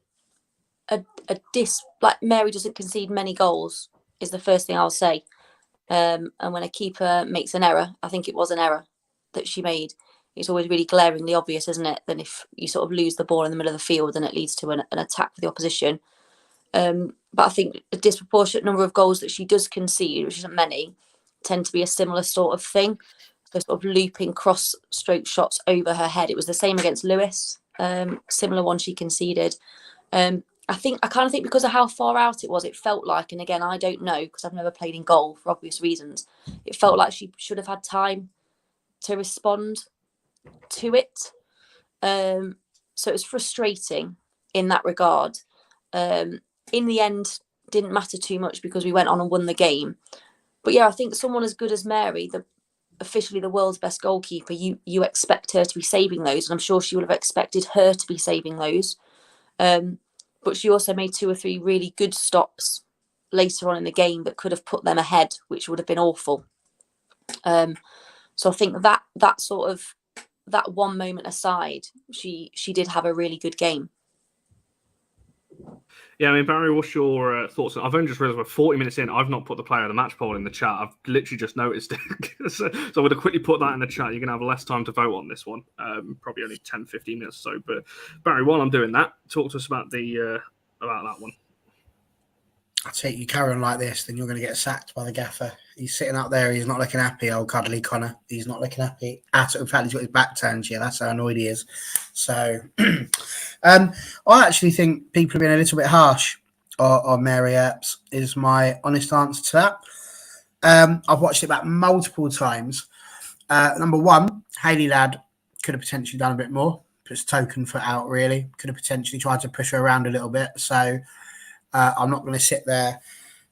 like Mary doesn't concede many goals is the first thing I'll say. And when a keeper makes an error, I think it was an error that she made. It's always really glaringly obvious, isn't it? Than if you sort of lose the ball in the middle of the field and it leads to an attack for the opposition. But I think a disproportionate number of goals that she does concede, which isn't many, tend to be a similar sort of thing. So sort of looping cross-stroke shots over her head. It was the same against Lewis, similar one she conceded. I kind of think because of how far out it was, it felt like, and again, I don't know because I've never played in goal for obvious reasons, it felt like she should have had time to respond to it. So it was frustrating in that regard. In the end, didn't matter too much because we went on and won the game. But yeah, I think someone as good as Mary, officially the world's best goalkeeper, you expect her to be saving those, and I'm sure she would have expected her to be saving those. But she also made 2 or 3 really good stops later on in the game that could have put them ahead, which would have been awful. So I think that sort of, that one moment aside, she did have a really good game. Yeah, I mean, Barry, what's your thoughts? I've only just realised we're 40 minutes in. I've not put the player of the match poll in the chat. I've literally just noticed it. so I'm going to quickly put that in the chat. You're going to have less time to vote on this one. Probably only 10, 15 minutes or so. But Barry, while I'm doing that, talk to us about about that one. I take you carry on like this, then you're going to get sacked by the gaffer. He's sitting up there. He's not looking happy, old cuddly Connor. He's not looking happy at all. In fact, he's got his back turned. Yeah, that's how annoyed he is. So I actually think people have been a little bit harsh on Mary Earps, is my honest answer to that. I've watched it back multiple times. Number one, Hayley Ladd could have potentially done a bit more. Puts token foot out, really. Could have potentially tried to push her around a little bit. So I'm not going to sit there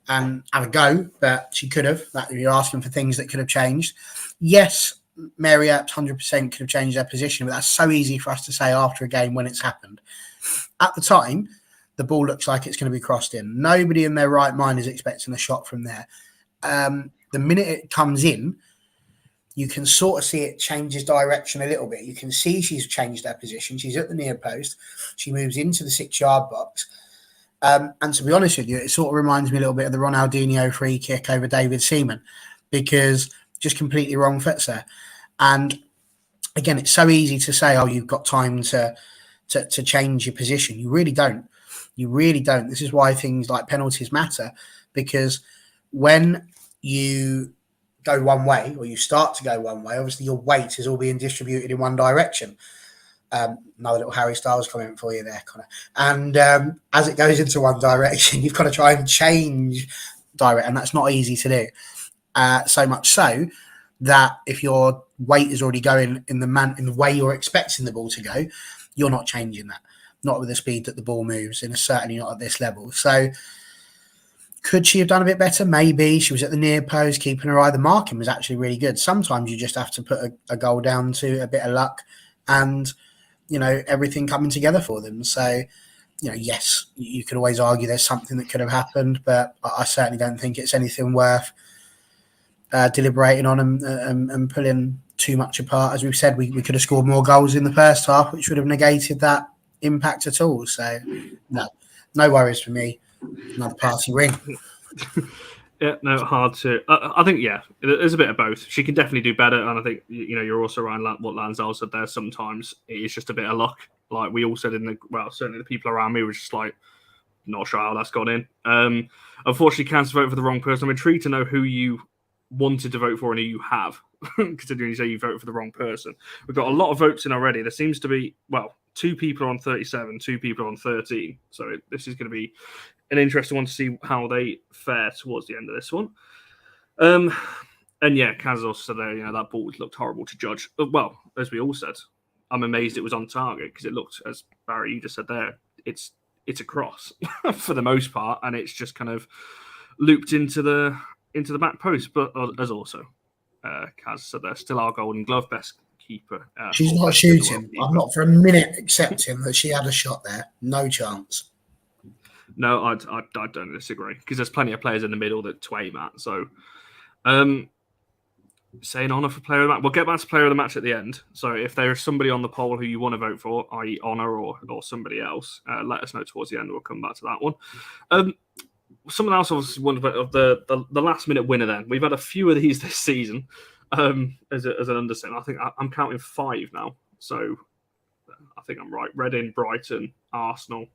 and have a go, but she could have. That you're asking for things that could have changed. Yes, Mary Earps 100% could have changed their position, but that's so easy for us to say after a game when it's happened. At the time, the ball looks like it's going to be crossed in. Nobody in their right mind is expecting a shot from there. The minute it comes in, you can sort of see it changes direction a little bit. You can see she's changed her position. She's at the near post. She moves into the 6-yard box. And to be honest with you, it sort of reminds me a little bit of the Ronaldinho free kick over David Seaman, because just completely wrong fits her. And again, it's so easy to say, oh, you've got time to change your position. You really don't. You really don't. This is why things like penalties matter, because when you go one way, or you start to go one way, obviously your weight is all being distributed in one direction. Another little Harry Styles comment for you there, Connor. And as it goes into one direction, you've got to try and change direct, and that's not easy to do. So much so that if your weight is already going in the way you're expecting the ball to go, you're not changing that. Not with the speed that the ball moves, and certainly not at this level. So could she have done a bit better? Maybe. She was at the near post, keeping her eye. The marking was actually really good. Sometimes you just have to put a goal down to a bit of luck and, everything coming together for them. So, yes, you could always argue there's something that could have happened, but I certainly don't think it's anything worth deliberating on and pulling too much apart. As we've said, we could have scored more goals in the first half, which would have negated that impact at all. So, no worries for me. Another party win. Yeah, no, hard to. I think, there's a bit of both. She can definitely do better, and I think you're also right. What Lanzell said there. Sometimes it is just a bit of luck. Like we all said certainly the people around me were just like, not sure how that's got in. Unfortunately, cancer vote for the wrong person. I'm intrigued to know who you wanted to vote for and who you have, considering you say you vote for the wrong person. We've got a lot of votes in already. There seems to be 2 people on 37, 2 people on 13. So this is going to be an interesting one to see how they fare towards the end of this one. And Kaz also said there, that ball looked horrible to judge. Well, as we all said, I'm amazed it was on target because it looked, as Barry, you just said there, it's a cross for the most part, and it's just kind of looped into the back post. But as also Kaz said there, still our Golden Glove best keeper. She's not shooting. I'm not for a minute accepting that she had a shot there. No chance. No, I don't disagree because there's plenty of players in the middle that to aim at. So, saying honour for player of the match. We'll get back to player of the match at the end. So, if there is somebody on the poll who you want to vote for, i.e., honour or somebody else, let us know towards the end. We'll come back to that one. Someone else obviously wondered about the last minute winner. Then we've had a few of these this season. As an understatement, I think I'm counting 5 now. So, I think I'm right. Reading, Brighton, Arsenal.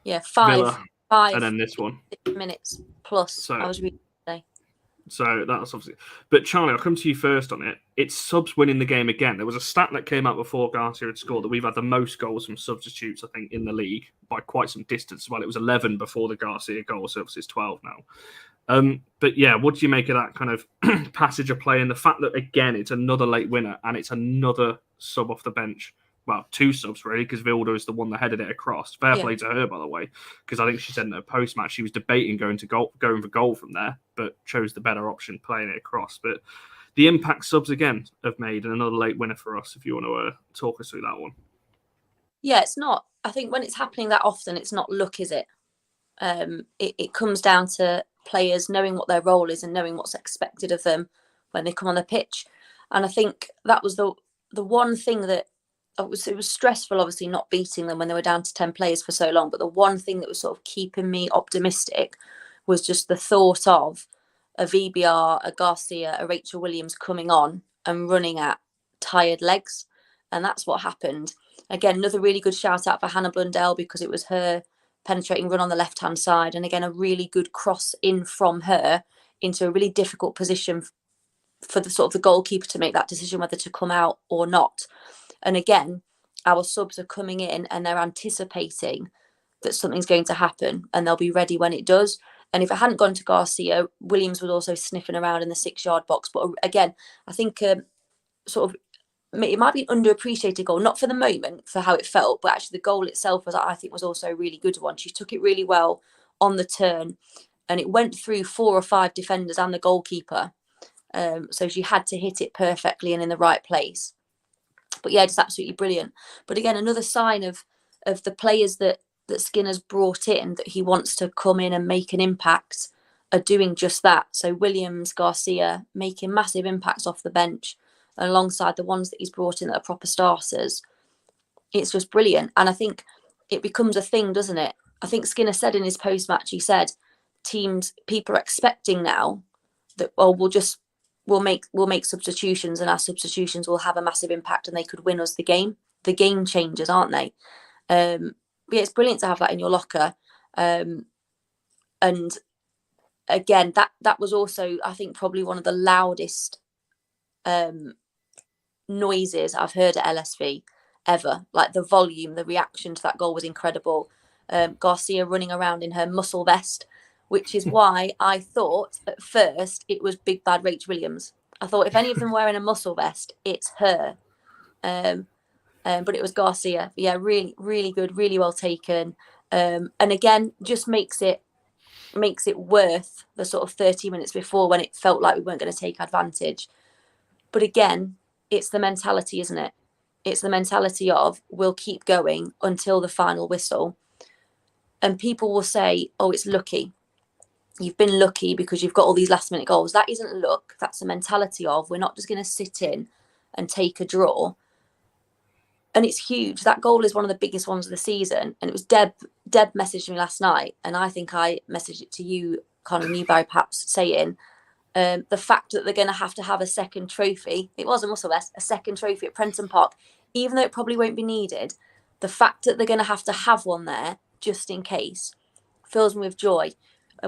Yeah, 5. Villa, 5. And then this one. 6 minutes plus. So, I was reading today. So that's obviously. But Charlie, I'll come to you first on it. It's subs winning the game again. There was a stat that came out before Garcia had scored that we've had the most goals from substitutes, I think, in the league by quite some distance. Well, it was 11 before the Garcia goal, so it's 12 now. But yeah, what do you make of that kind of passage of play and the fact that, again, it's another late winner and it's another sub off the bench? Well, 2 subs, really, because Vilda is the one that headed it across. Fair play to her, by the way, because I think she said in her post-match she was debating going for goal from there, but chose the better option, playing it across. But the impact subs, again, have made another late winner for us, if you want to talk us through that one. Yeah, it's not. I think when it's happening that often, it's not luck, is it? It comes down to players knowing what their role is and knowing what's expected of them when they come on the pitch. And I think that was the one thing that it was stressful, obviously, not beating them when they were down to 10 players for so long. But the one thing that was sort of keeping me optimistic was just the thought of a VBR, a Garcia, a Rachel Williams coming on and running at tired legs. And that's what happened. Again, another really good shout out for Hannah Blundell because it was her penetrating run on the left-hand side. And again, a really good cross in from her into a really difficult position for the sort of the goalkeeper to make that decision whether to come out or not. And again, our subs are coming in and they're anticipating that something's going to happen and they'll be ready when it does. And if it hadn't gone to Garcia, Williams was also sniffing around in the 6-yard box. But again, I think sort of it might be an underappreciated goal, not for the moment, for how it felt, but actually the goal itself I think was also a really good one. She took it really well on the turn and it went through 4 or 5 defenders and the goalkeeper. So she had to hit it perfectly and in the right place. But yeah, just absolutely brilliant. But again, another sign of the players that Skinner's brought in, that he wants to come in and make an impact, are doing just that. So Williams, Garcia, making massive impacts off the bench, and people the ones that he's brought in that are proper starters. It's just brilliant. And I think it becomes a thing, doesn't it? I think Skinner said in his post-match, he said, people are expecting now that, we'll just we'll make substitutions, and our substitutions will have a massive impact, and they could win us the game. The game changers, aren't they? But yeah, it's brilliant to have that in your locker. And again, that was also, I think, probably one of the loudest noises I've heard at LSV ever. Like the volume, the reaction to that goal was incredible. Garcia running around in her muscle vest, which is why I thought at first it was Big Bad Rach Williams. I thought if any of them wearing a muscle vest, it's her. But it was Garcia. Yeah, really, really good, really well taken. And again, just makes it worth the sort of 30 minutes before when it felt like we weren't going to take advantage. But again, it's the mentality, isn't it? It's the mentality of we'll keep going until the final whistle. And people will say, oh, it's lucky. You've been lucky because you've got all these last minute goals. That isn't luck. That's the mentality of we're not just going to sit in and take a draw. And it's huge. That goal is one of the biggest ones of the season. And it was Deb messaged me last night. And I think I messaged it to you, Connor Newberry, perhaps, saying the fact that they're going to have a second trophy. It was a muscle vest, a second trophy at Prenton Park, even though it probably won't be needed. The fact that they're going to have one there just in case fills me with joy.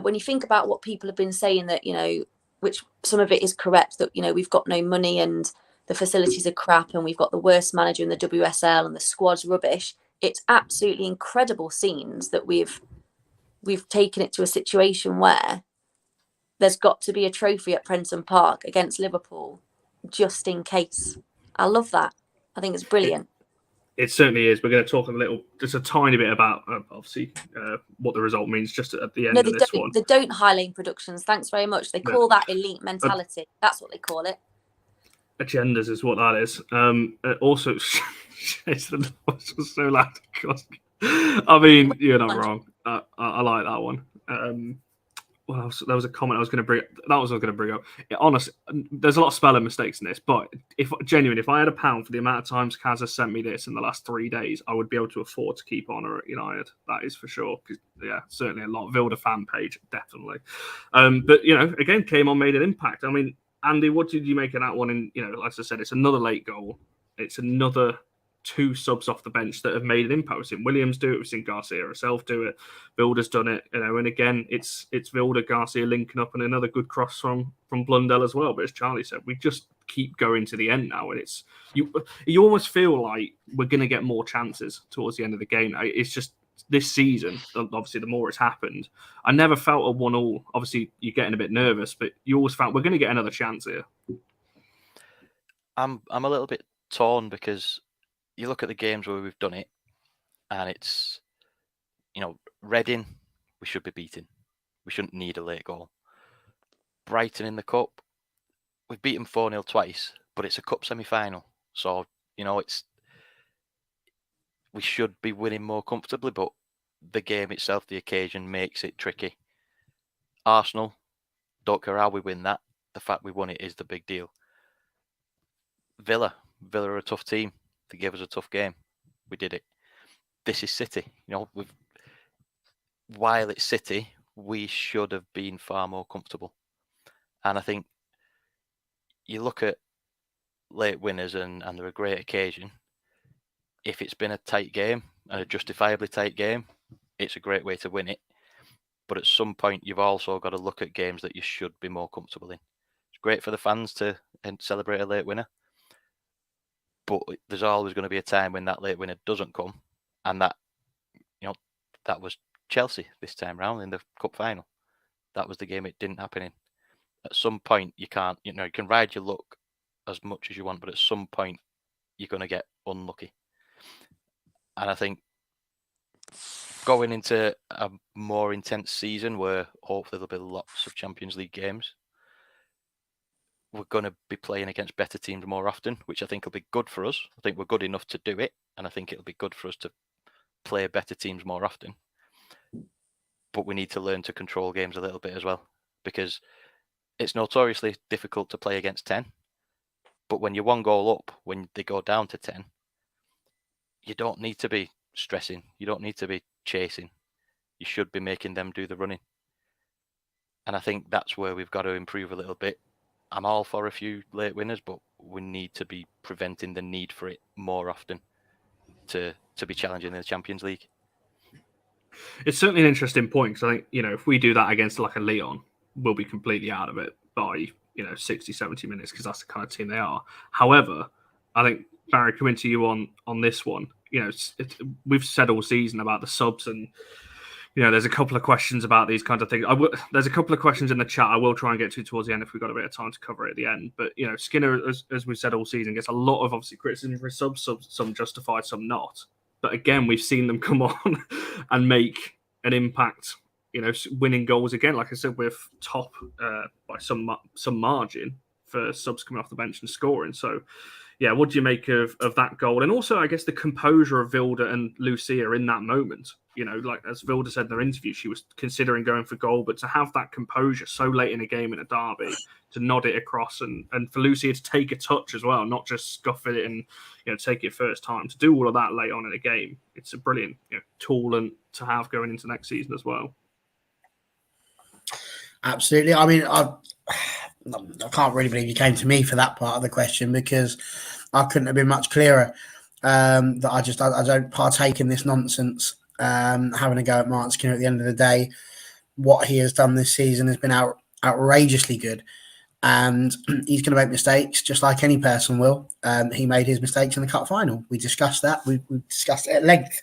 When you think about what people have been saying, that, which some of it is correct, that, we've got no money and the facilities are crap and we've got the worst manager in the WSL and the squad's rubbish. It's absolutely incredible scenes that we've taken it to a situation where there's got to be a trophy at Prenton Park against Liverpool just in case. I love that. I think it's brilliant. It certainly is. We're going to talk just a tiny bit about, obviously, what the result means just at the end of this one. They don't High Lane Productions. Thanks very much. They call that elite mentality. That's what they call it. Agendas is what that is. Also, Jason was so loud. I mean, you're not wrong. I like that one. What else? There was a comment I was going to bring. That was what I was going to bring up. Honestly, there's a lot of spelling mistakes in this, but if I had £1 for the amount of times Kaz has sent me this in the last 3 days, I would be able to afford to keep Honor at United. That is for sure. Yeah, certainly a lot. Vilda fan page, definitely. But again, came on, made an impact. I mean, Andy, what did you make of that one? And like I said, it's another late goal. It's another 2 subs off the bench that have made an impact. We've seen Williams do it. We've seen Garcia herself do it. Vilda's done it. And again, it's Vilda, Garcia linking up, and another good cross from Blundell as well. But as Charlie said, we just keep going to the end now, and it's you almost feel like we're going to get more chances towards the end of the game. It's just this season, obviously, the more it's happened, I never felt a 1-1. Obviously, you're getting a bit nervous, but you always felt we're going to get another chance here. I'm a little bit torn because you look at the games where we've done it, and it's, Reading, we should be beating. We shouldn't need a late goal. Brighton in the cup, we've beaten 4-0 twice, but it's a cup semi-final. So, we should be winning more comfortably, but the game itself, the occasion, makes it tricky. Arsenal, don't care how we win that. The fact we won it is the big deal. Villa are a tough team. They gave us a tough game. We did it. This is City. While it's City, we should have been far more comfortable. And I think you look at late winners and they're a great occasion. If it's been a tight game, and a justifiably tight game, it's a great way to win it. But at some point, you've also got to look at games that you should be more comfortable in. It's great for the fans to celebrate a late winner. But there's always going to be a time when that late winner doesn't come. And that was Chelsea this time round in the cup final. That was the game it didn't happen in. At some point, you can't, you can ride your luck as much as you want, but at some point, you're going to get unlucky. And I think going into a more intense season where hopefully there'll be lots of Champions League games, we're going to be playing against better teams more often, which I think will be good for us. I think we're good enough to do it, and I think it'll be good for us to play better teams more often. But we need to learn to control games a little bit as well, because it's notoriously difficult to play against 10. But when you're 1 goal up, when they go down to 10, you don't need to be stressing. You don't need to be chasing. You should be making them do the running. And I think that's where we've got to improve a little bit. I'm all for a few late winners, but we need to be preventing the need for it more often to be challenging in the Champions League. It's certainly an interesting point because I think, if we do that against like a Lyon, we'll be completely out of it by, 60, 70 minutes because that's the kind of team they are. However, I think, Barry, coming to you on this one, we've said all season about the subs and, there's a couple of questions about these kinds of things. There's a couple of questions in the chat I will try and get to towards the end if we've got a bit of time to cover it at the end. But, Skinner, as we've said all season, gets a lot of, obviously, criticism for his subs, some justified, some not. But again, we've seen them come on and make an impact, winning goals again. Like I said, we're top by some margin for subs coming off the bench and scoring. So, yeah, what do you make of that goal? And also, I guess, the composure of Vilda and Lucia in that moment. Like as Vilda said in her interview, she was considering going for goal, but to have that composure so late in a game in a derby, to nod it across and for Lucia to take a touch as well, not just scuff it and take it first time, to do all of that late on in a game, it's a brilliant tool and to have going into next season as well. Absolutely. I mean, I can't really believe you came to me for that part of the question because I couldn't have been much clearer. That I don't partake in this nonsense. Having a go at Martin Skinner at the end of the day, what he has done this season has been outrageously good, and he's going to make mistakes just like any person will. He made his mistakes in the cup final. We discussed that. We discussed it at length.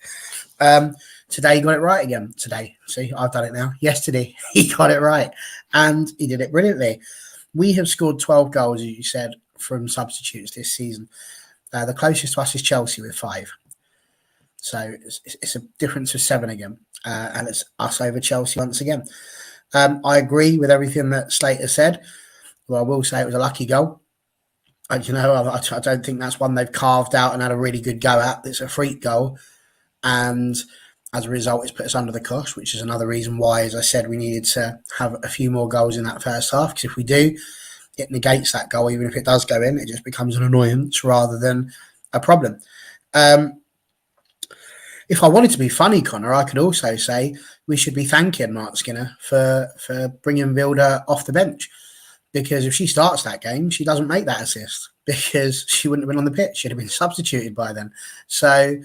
Today he got it right again. Today, see, I've done it now. Yesterday he got it right, and he did it brilliantly. We have scored 12 goals, as you said, from substitutes this season. The closest to us is Chelsea with 5. So it's a difference of 7 again. And it's us over Chelsea once again. I agree with everything that Slater said. Well, I will say it was a lucky goal. And, I don't think that's one they've carved out and had a really good go at. It's a freak goal. And as a result, it's put us under the cosh, which is another reason why, as I said, we needed to have a few more goals in that first half. Because if we do, it negates that goal. Even if it does go in, it just becomes an annoyance rather than a problem. If I wanted to be funny, Connor, I could also say we should be thanking Mark Skinner for bringing Vilda off the bench. Because if she starts that game, she doesn't make that assist because she wouldn't have been on the pitch. She'd have been substituted by then. So,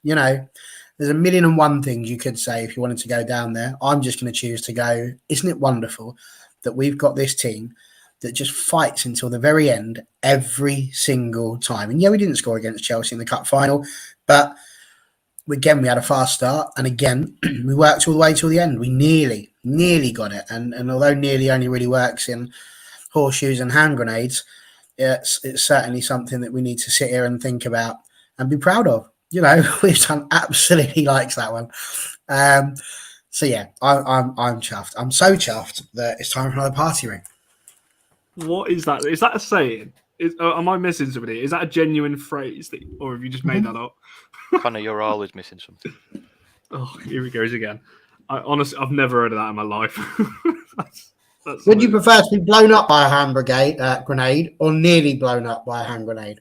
there's a million and one things you could say if you wanted to go down there. I'm just going to choose to go, isn't it wonderful that we've got this team that just fights until the very end every single time? And yeah, we didn't score against Chelsea in the cup final, but again, we had a fast start. And again, we worked all the way till the end. We nearly got it. And although nearly only really works in horseshoes and hand grenades, it's certainly something that we need to sit here and think about and be proud of. We've done absolutely likes that one. So yeah, I'm chuffed. I'm so chuffed that it's time for another party ring. What is that? Is that a saying? Am I missing somebody? Is that a genuine phrase, or have you just made that up? Connor, you're always missing something. Oh, here he goes again. Honestly, I've never heard of that in my life. That's Would you prefer to be blown up by a hand grenade or nearly blown up by a hand grenade?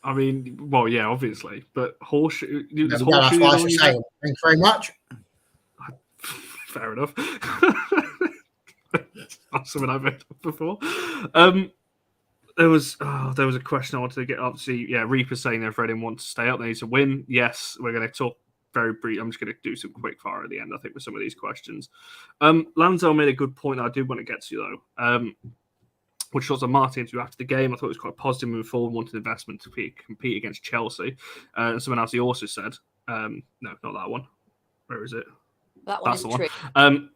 I mean, well, yeah, obviously, but horseshoe. That's what I should say. Thank you very much. Fair enough. That's something I've heard of before. There was a question I wanted to get up. See, yeah, Reaper saying if Reading want to stay up, they need to win. Yes, we're going to talk very brief. I'm just going to do some quick fire at the end, I think, with some of these questions. Lanzo made a good point that I do want to get to, though, which was a Martin interview after the game. I thought it was quite positive moving forward, wanted investment to compete against Chelsea. And someone else he also said, no, not that one. Where is it? That's the true. One.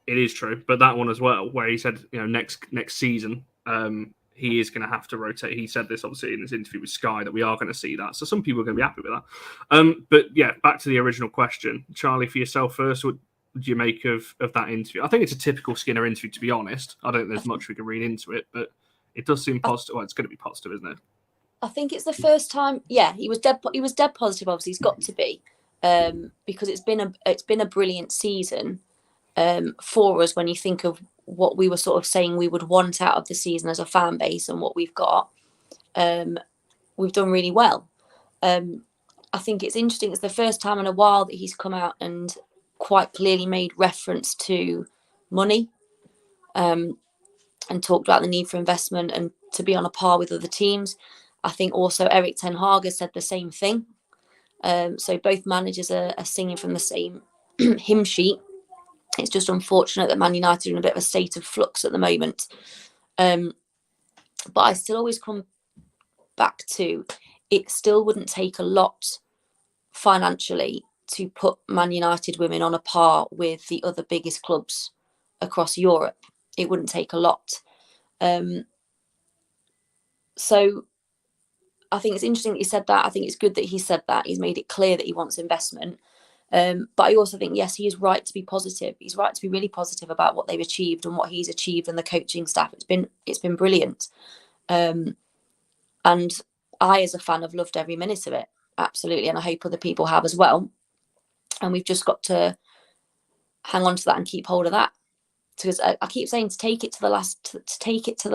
It is true, but that one as well, where he said, next season, he is going to have to rotate. He said this obviously in his interview with Sky that we are going to see that. So some people are going to be happy with that. But yeah, back to the original question, Charlie, for yourself first, what do you make of that interview? I think it's a typical Skinner interview, to be honest. I don't think there's much we can read into it, but it does seem positive. Well, it's going to be positive, isn't it? I think it's the first time. Yeah, he was dead positive. Obviously, he's got to be because it's been a brilliant season for us when you think of what we were sort of saying we would want out of the season as a fan base and what we've got. We've done really well. I think it's interesting. It's the first time in a while that he's come out and quite clearly made reference to money. and talked about the need for investment and to be on a par with other teams. I think also Erik ten Hag has said the same thing. So both managers are singing from the same hymn sheet. It's just unfortunate that Man United are in a bit of a state of flux at the moment. But I still always come back to, it still wouldn't take a lot financially to put Man United women on a par with the other biggest clubs across Europe. It wouldn't take a lot. So I think it's interesting that he said that. I think it's good that he said that. He's made it clear that he wants investment. But I also think, yes, he is right to be positive. He's right to be really positive about what they've achieved and what he's achieved and the coaching staff. It's been brilliant. And I, as a fan, have loved every minute of it. Absolutely. And I hope other people have as well. And we've just got to hang on to that and keep hold of that. Because I keep saying to take it to the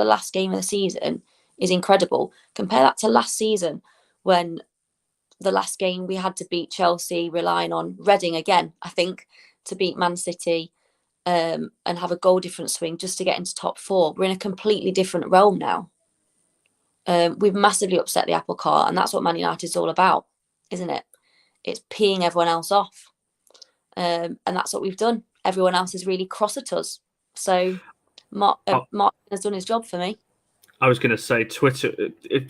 last game of the season is incredible. Compare that to last season, when the last game we had to beat Chelsea, relying on Reading again, I think, to beat Man City and have a goal difference swing just to get into top 4. We're in a completely different realm now. We've massively upset the apple cart, and that's what Man United is all about, isn't it? It's peeing everyone else off. And that's what we've done. Everyone else is really cross at us. So Martin has done his job for me. I was going to say Twitter.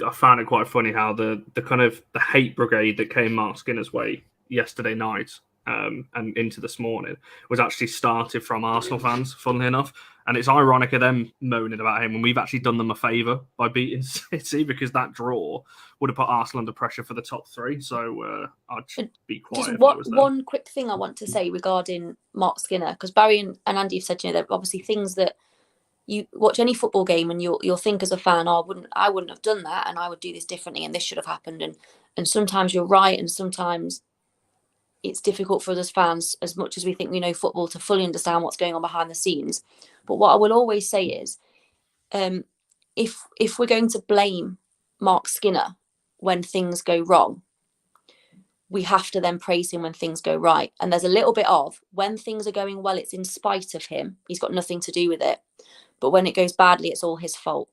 I found it quite funny how the kind of the hate brigade that came Mark Skinner's way yesterday night and into this morning was actually started from Arsenal fans, funnily enough. And it's ironic of them moaning about him when we've actually done them a favour by beating City, because that draw would have put Arsenal under pressure for the top 3. So I'd be quiet. Just one quick thing I want to say regarding Mark Skinner, because Barry and Andy have said, there are obviously things that you watch any football game and you'll think as a fan, I wouldn't have done that, and I would do this differently, and this should have happened. And sometimes you're right, and sometimes it's difficult for us as fans, as much as we think we know football, to fully understand what's going on behind the scenes. But what I will always say is, if we're going to blame Mark Skinner when things go wrong, we have to then praise him when things go right. And there's a little bit of, when things are going well, it's in spite of him. He's got nothing to do with it. But when it goes badly, it's all his fault.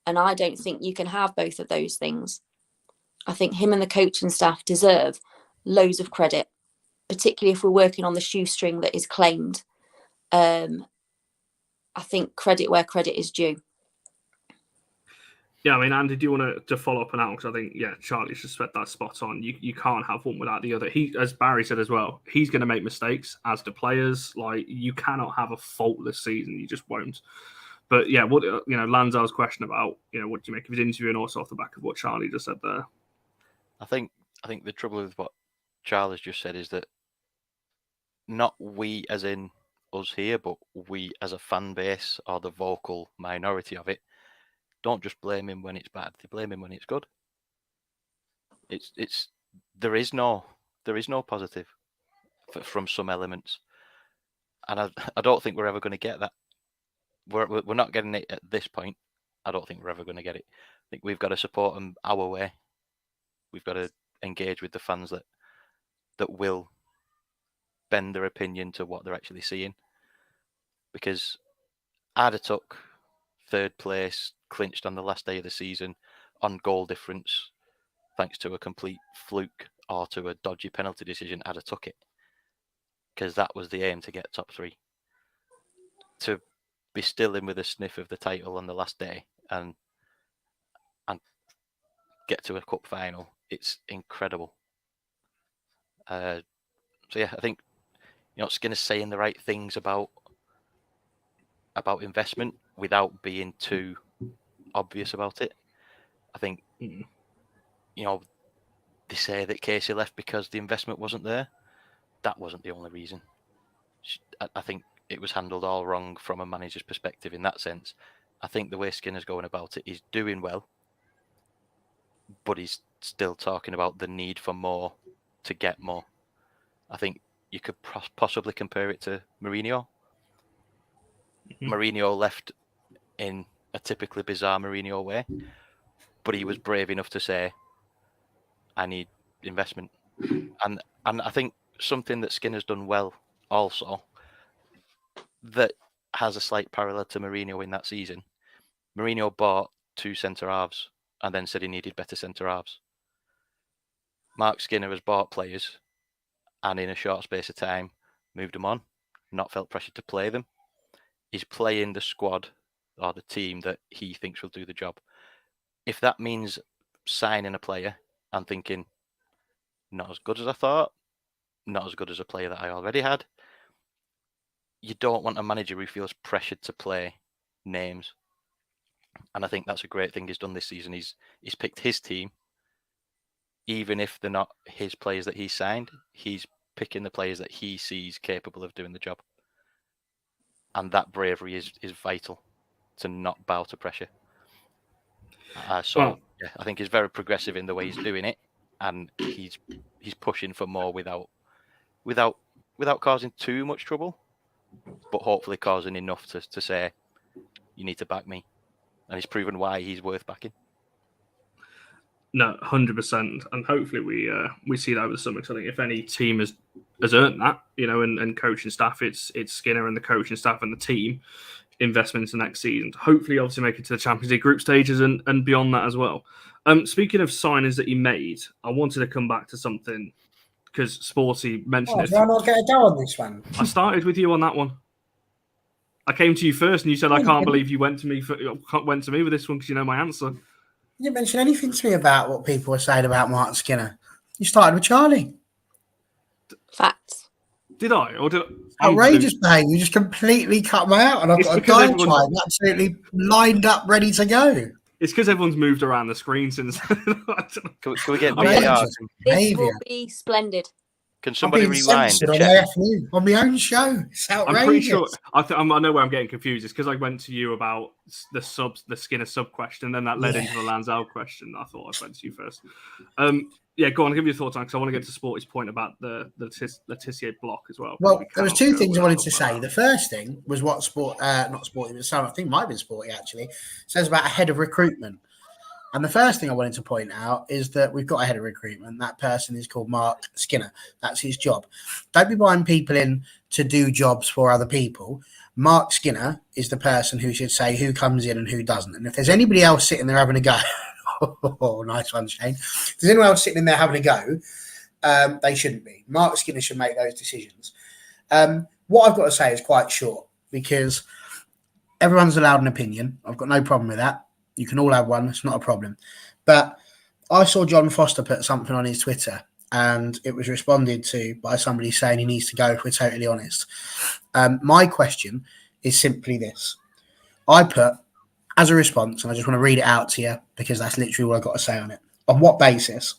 And I don't think you can have both of those things. I think him and the coaching staff deserve loads of credit, particularly if we're working on the shoestring that is claimed. I think credit where credit is due. Yeah, I mean, Andy, do you want to follow up on that? Because I think, Charlie's just said that spot on. You can't have one without the other. He, as Barry said as well, he's going to make mistakes, as do players. Like, you cannot have a faultless season. You just won't. But yeah, what Lanzar's question about, what do you make of his interview, and also off the back of what Charlie just said there? I think the trouble with what Charlie's just said is that not we as in us here, but we as a fan base, or the vocal minority of it, don't just blame him when it's bad. They blame him when it's good. There is no positive from some elements, and I don't think we're ever going to get that. We're not getting it at this point. I don't think we're ever going to get it. I think we've got to support them our way. We've got to engage with the fans that will bend their opinion to what they're actually seeing. Because I'd have took 3rd place, clinched on the last day of the season on goal difference, thanks to a complete fluke or to a dodgy penalty decision. I'd have took it, because that was the aim, to get top 3. To be still in with a sniff of the title on the last day and get to a cup final, it's incredible. So yeah, I think Skinner's saying the right things about investment without being too obvious about it. I think they say that Casey left because the investment wasn't there. That wasn't the only reason. I think it was handled all wrong from a manager's perspective in that sense. I think the way Skinner's going about it, he's doing well, but he's still talking about the need for more to get more. I think you could possibly compare it to Mourinho. Mm-hmm. Mourinho left in a typically bizarre Mourinho way, but he was brave enough to say, I need investment. And I think something that Skinner's done well also, that has a slight parallel to Mourinho in that season, Mourinho bought 2 centre halves and then said he needed better centre halves. Mark Skinner has bought players and in a short space of time moved them on, not felt pressured to play them. He's playing the squad or the team that he thinks will do the job. If that means signing a player and thinking, not as good as I thought, not as good as a player that I already had, you don't want a manager who feels pressured to play names. And I think that's a great thing he's done this season. He's picked his team, even if they're not his players that he signed. He's picking the players that he sees capable of doing the job. And that bravery is vital to not bow to pressure. I think he's very progressive in the way he's doing it, and he's pushing for more without causing too much trouble, but hopefully causing enough to say, you need to back me. And he's proven why he's worth backing. No, 100%, and hopefully we see that over the summer. Because I think if any team has earned that, and coaching staff, it's Skinner and the coaching staff and the team investment into next season. Hopefully, obviously, make it to the Champions League group stages and beyond that as well. Speaking of signings that he made, I wanted to come back to something because Sporty mentioned it. Do I not get a go on this one? I started with you on that one. I came to you first, and you said, "I can't believe you went to me with this one because you know my answer." You didn't mention anything to me about what people were saying about Mark Skinner. You started with Charlie. Facts. Did I? Or did I? Outrageous, mate. You just completely cut me out, and I've got a diatribe absolutely lined up, ready to go. It's because everyone's moved around the screen since. Can we get VAR? This will be splendid. Can somebody rewind? On my own show. It's outrageous. I'm pretty sure. I know where I'm getting confused. It's because I went to you about the Skinner sub question, then that led into the Lanzell question. I thought I went to you first. Yeah, go on. Give me your thoughts on because I want to get to Sporty's point about the Tissier block as well. Well, there was 2 things I wanted to say. The first thing was what not Sporty, but I think it might have been Sporty actually says about a head of recruitment. And the first thing I wanted to point out is that we've got a head of recruitment. That person is called Mark Skinner. That's his job. Don't be buying people in to do jobs for other people. Mark Skinner is the person who should say who comes in and who doesn't. And if there's anybody else sitting there having a go, oh, nice one, Shane. If there's anyone else sitting in there having a go, they shouldn't be. Mark Skinner should make those decisions. What I've got to say is quite short because everyone's allowed an opinion. I've got no problem with that. You can all have one. It's not a problem. But I saw John Foster put something on his Twitter and it was responded to by somebody saying he needs to go, if we're totally honest. My question is simply this. I put as a response, and I just want to read it out to you because that's literally what I've got to say on it. On what basis?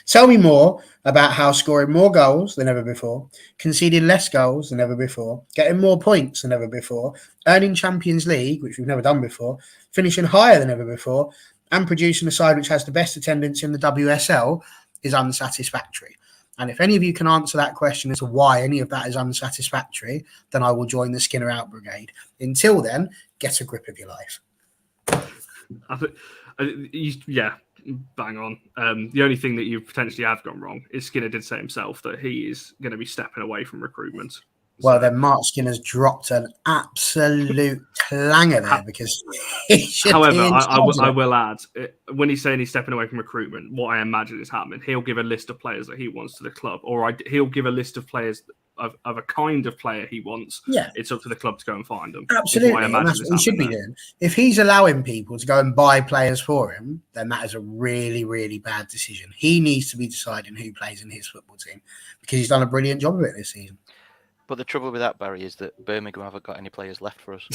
Tell me more about how scoring more goals than ever before, conceding less goals than ever before, getting more points than ever before, earning Champions League, which we've never done before, finishing higher than ever before, and producing a side which has the best attendance in the WSL is unsatisfactory. And if any of you can answer that question as to why any of that is unsatisfactory, then I will join the Skinner Out Brigade. Until then, get a grip of your life. Yeah, bang on. The only thing that you potentially have gone wrong is Skinner did say himself that he is going to be stepping away from recruitment. Well, then Mark Skinner's dropped an absolute clanger there because he should. However, I will add, when he's saying he's stepping away from recruitment, what I imagine is happening, he'll give a list of players that he wants to the club, or he'll give a list of players of a kind of player he wants. Yeah. It's up to the club to go and find them. Absolutely. And that's what he should be doing. If he's allowing people to go and buy players for him, then that is a really, really bad decision. He needs to be deciding who plays in his football team because he's done a brilliant job of it this season. But the trouble with that, Barry, is that Birmingham haven't got any players left for us.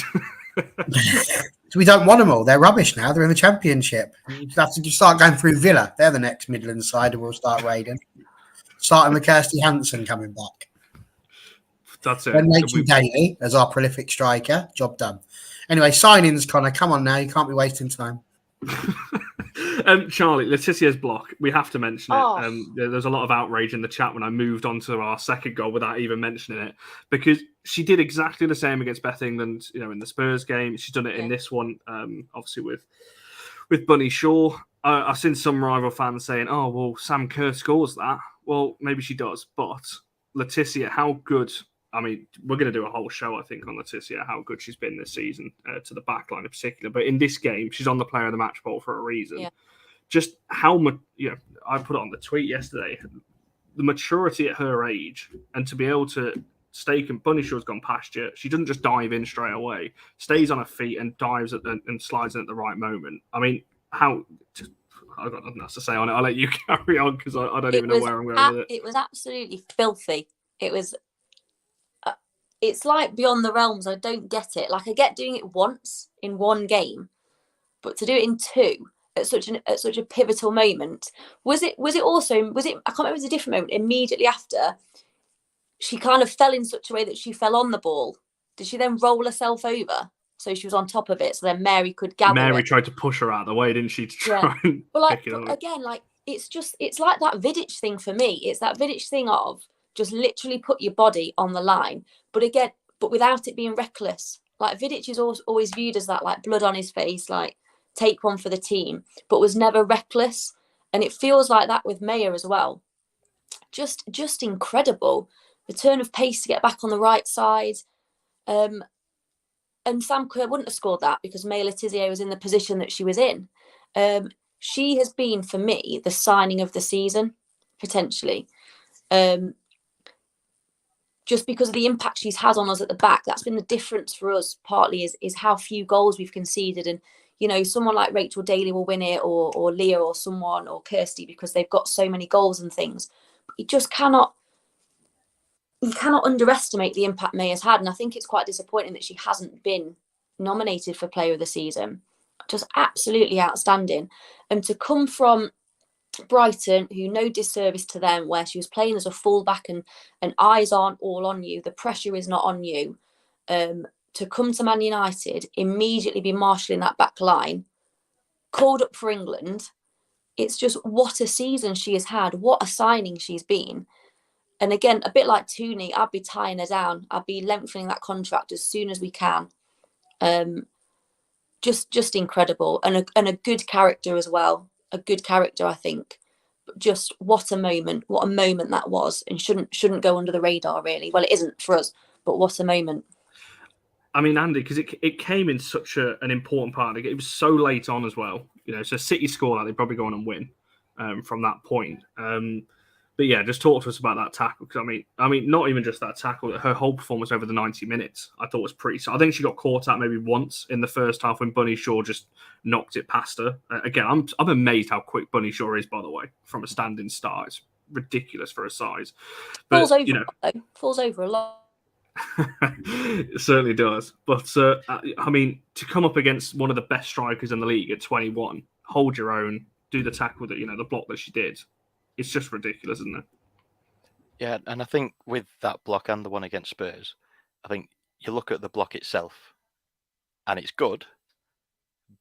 So we don't want them all. They're rubbish now. They're in the Championship. You have to start going through Villa. They're the next Midlands side and we'll start raiding. Starting with Kirsty Hansen coming back. That's it. Then Rachel Daly as our prolific striker. Job done. Anyway, signings, Connor. Come on now. You can't be wasting time. Charlie, Letitia's block, we have to mention it. There's a lot of outrage in the chat when I moved on to our second goal without even mentioning it because she did exactly the same against Beth England, in the Spurs game. She's done it in this one, obviously with Bunny Shaw. I've seen some rival fans saying, oh, well, Sam Kerr scores that. Well, maybe she does, but Letitia, how good I mean, we're going to do a whole show, I think, on Tissier, how good she's been this season to the back line in particular. But in this game, she's on the player of the match poll for a reason. Yeah. Just how much, I put it on the tweet yesterday, the maturity at her age, and to be able to stake, and Bunny Shaw's gone past you. She doesn't just dive in straight away, stays on her feet and dives and slides in at the right moment. I mean, I've got nothing else to say on it. I'll let you carry on because I don't even know where I'm going with it. It was absolutely filthy. It was. It's like beyond the realms. I don't get it. Like, I get doing it once in one game, but to do it in two at such a pivotal moment. Was it? I can't remember. It was a different moment. Immediately after, she kind of fell in such a way that she fell on the ball. Did she then roll herself over? So she was on top of it. So then Mary could gather. Mary it. tried to push her out of the way, didn't she? To try and pick it up. Again, like it's like that Vidic thing for me. It's that Vidic thing of just literally put your body on the line, but without it being reckless. Like, Vidic is always viewed as that, like, blood on his face, like, take one for the team, but was never reckless. And it feels like that with Maya as well. Just incredible. The turn of pace to get back on the right side. And Sam Kerr wouldn't have scored that because Maya Tissier was in the position that she was in. She has been, for me, the signing of the season, potentially. Just because of the impact she's had on us at the back. That's been the difference for us, partly, is how few goals we've conceded. And, someone like Rachel Daly will win it, or Leah, or someone, or Kirsty, because they've got so many goals and things. But you cannot underestimate the impact Maya's had. And I think it's quite disappointing that she hasn't been nominated for Player of the Season. Just absolutely outstanding. And to come from Brighton, who, no disservice to them, where she was playing as a fullback and eyes aren't all on you, the pressure is not on you, to come to Man United, immediately be marshalling that back line, called up for England. It's just, what a season she has had, what a signing she's been. And again, a bit like Tooney, I'd be tying her down. I'd be lengthening that contract as soon as we can. Just incredible, and a good character as well. A good character, I think. But just what a moment that was, and shouldn't go under the radar, really. Well, it isn't for us, but what a moment. I mean, Andy, because it came in such an important part. It was so late on as well. So City score that, they probably go on and win from that point. But yeah, just talk to us about that tackle. Because I mean, not even just that tackle. Her whole performance over the 90 minutes, I thought was pretty. So I think she got caught out maybe once in the first half when Bunny Shaw just knocked it past her. Again, I'm amazed how quick Bunny Shaw is, by the way, from a standing start. It's ridiculous for her size. But, falls over a lot. It certainly does. But I mean, to come up against one of the best strikers in the league at 21, hold your own, do the tackle that the block that she did. It's just ridiculous, isn't it? Yeah, and I think with that block and the one against Spurs, I think you look at the block itself, and it's good,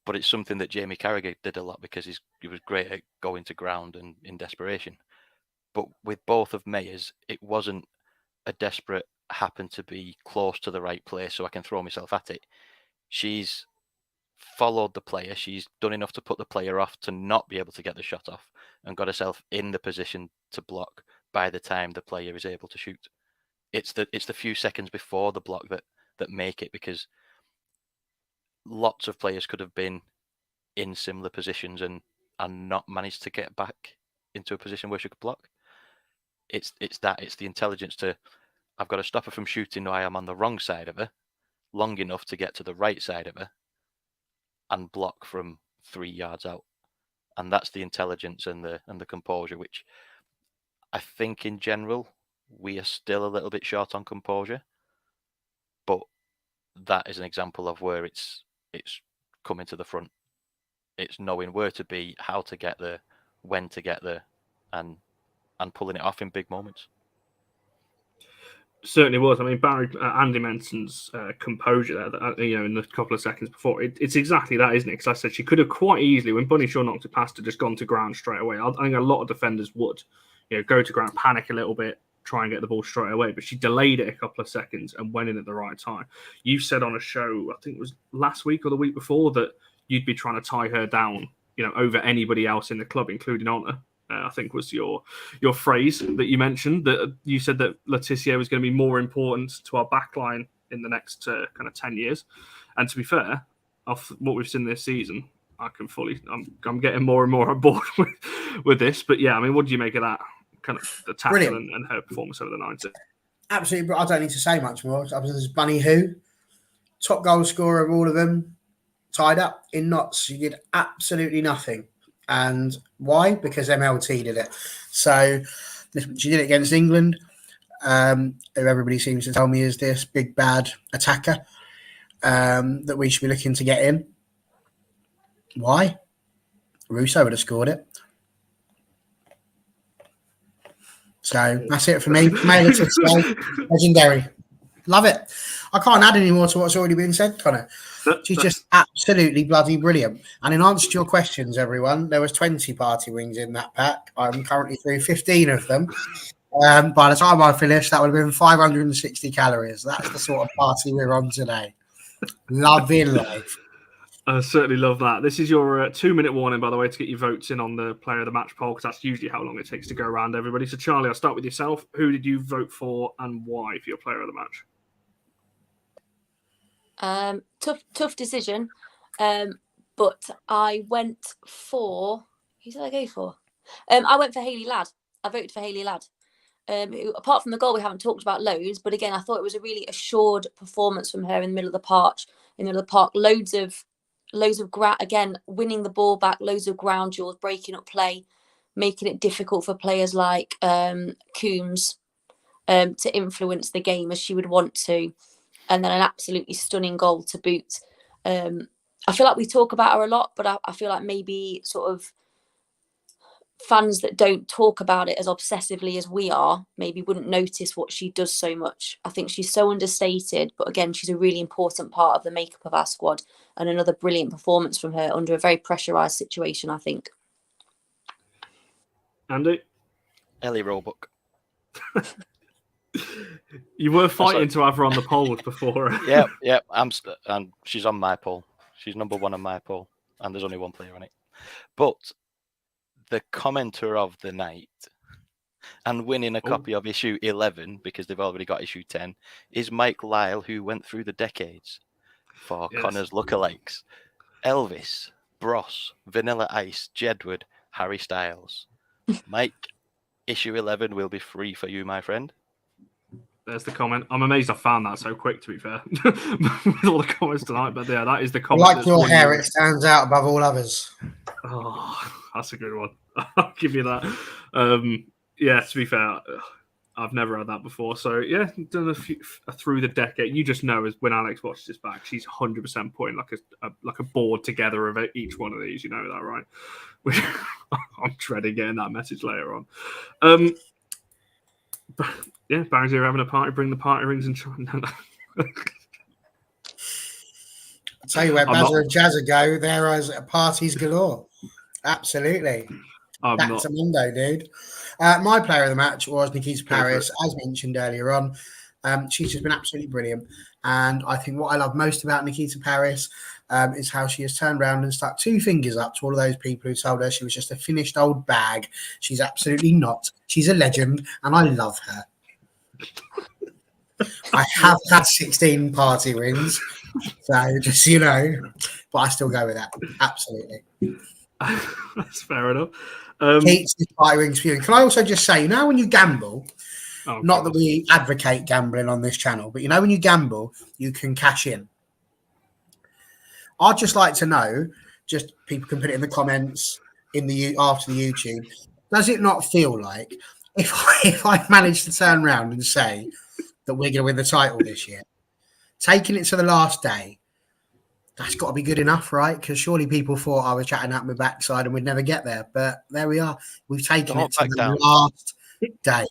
but it's something that Jamie Carragher did a lot because he was great at going to ground and in desperation. But with both of Maya's, it wasn't a desperate happen to be close to the right place so I can throw myself at it. She's followed the player. She's done enough to put the player off to not be able to get the shot off, and got herself in the position to block by the time the player is able to shoot. It's the few seconds before the block that make it, because lots of players could have been in similar positions and not managed to get back into a position where she could block. It's the intelligence to, I've got to stop her from shooting while I am on the wrong side of her, long enough to get to the right side of her and block from 3 yards out. And that's the intelligence and the composure, which I think in general we are still a little bit short on composure. But that is an example of where it's coming to the front. It's knowing where to be, how to get there, when to get there, and pulling it off in big moments. Certainly was. I mean, Andy mentions composure there, in the couple of seconds before. It's exactly that, isn't it? Because I said she could have quite easily, when Bunny Shaw knocked it past her, just gone to ground straight away. I think a lot of defenders would, go to ground, panic a little bit, try and get the ball straight away. But she delayed it a couple of seconds and went in at the right time. You said on a show, I think it was last week or the week before, that you'd be trying to tie her down, over anybody else in the club, including Honor. I think was your phrase that you mentioned. That you said that Tissier was going to be more important to our backline in the next kind of 10 years. And to be fair, off what we've seen this season, I'm getting more and more on board with this. But yeah, I mean, what do you make of that kind of the tackle and her performance over the 90? Absolutely, but I don't need to say much more. There's Bunny Who, top goal scorer of all of them, tied up in knots. She did absolutely nothing. And why? Because MLT did it. So she did it against England, who everybody seems to tell me is this big bad attacker that we should be looking to get in. Why? Russo would have scored it. So that's it for me. Male legendary. Love it. I can't add any more to what's already been said, Connor. She's just absolutely bloody brilliant. And in answer to your questions, everyone, there was 20 party wings in that pack. I'm currently through 15 of them. By the time I finished, that would have been 560 calories. That's the sort of party we're on today. Loving life. I certainly love that. This is your 2-minute warning, by the way, to get your votes in on the player of the match poll, because that's usually how long it takes to go around everybody. So, Charlie, I'll start with yourself. Who did you vote for and why for your player of the match? Tough decision, but I went for who did I go for? I went for Hayley Ladd. I voted for Hayley Ladd. Who, apart from the goal, we haven't talked about loads, but again, I thought it was a really assured performance from her in the middle of the park. Loads of again, winning the ball back, loads of ground duels, breaking up play, making it difficult for players like Coombs to influence the game as she would want to. And then an absolutely stunning goal to boot. I feel like we talk about her a lot, but I feel like maybe sort of fans that don't talk about it as obsessively as we are maybe wouldn't notice what she does so much. I think she's so understated, but again, she's a really important part of the makeup of our squad, and another brilliant performance from her under a very pressurised situation, I think. Andy? Ellie Roebuck. You were fighting to have her on the polls before. Yeah. And she's on my poll. She's number one on my poll, and there's only one player on it. But the commenter of the night and winning a copy of issue 11, because they've already got issue 10, is Mike Lyle, who went through the decades for Connor's lookalikes. Elvis, Bros, Vanilla Ice, Jedward, Harry Styles. Mike, issue 11 will be free for you, my friend. There's the comment. I'm amazed I found that so quick, to be fair, with all the comments tonight. But yeah, that is the comment. Like your hair, it stands out above all others. Oh, that's a good one. I'll give you that. Yeah, to be fair, I've never had that before. So yeah, done a few through the decade. You just know as when Alex watches this back, she's 100% putting like a board together of each one of these. You know that, right? I'm dreading getting that message later on. But yeah, Barry's here having a party. Bring the party rings and try. I'll tell you where Bazza and Jazza go. There is parties galore. Absolutely. Back to Monday, dude. My player of the match was Nikita Parris, as mentioned earlier on. She's just been absolutely brilliant. And I think what I love most about Nikita Parris is how she has turned around and stuck two fingers up to all of those people who told her she was just a finished old bag. She's absolutely not. She's a legend, and I love her. I have had 16 party rings, so just you know, but I still go with that. Absolutely. That's fair enough. Keeps his party rings for you. Can I also just say, you know, when you gamble, not that we advocate gambling on this channel, but you know, when you gamble, you can cash in. I'd just like to know, just people can put it in the comments after the YouTube. Does it not feel like if I manage to turn around and say that we're going to win the title this year, taking it to the last day, that's got to be good enough, right? Because surely people thought I was chatting out my backside and we'd never get there. But there we are. We've taken it to the last day.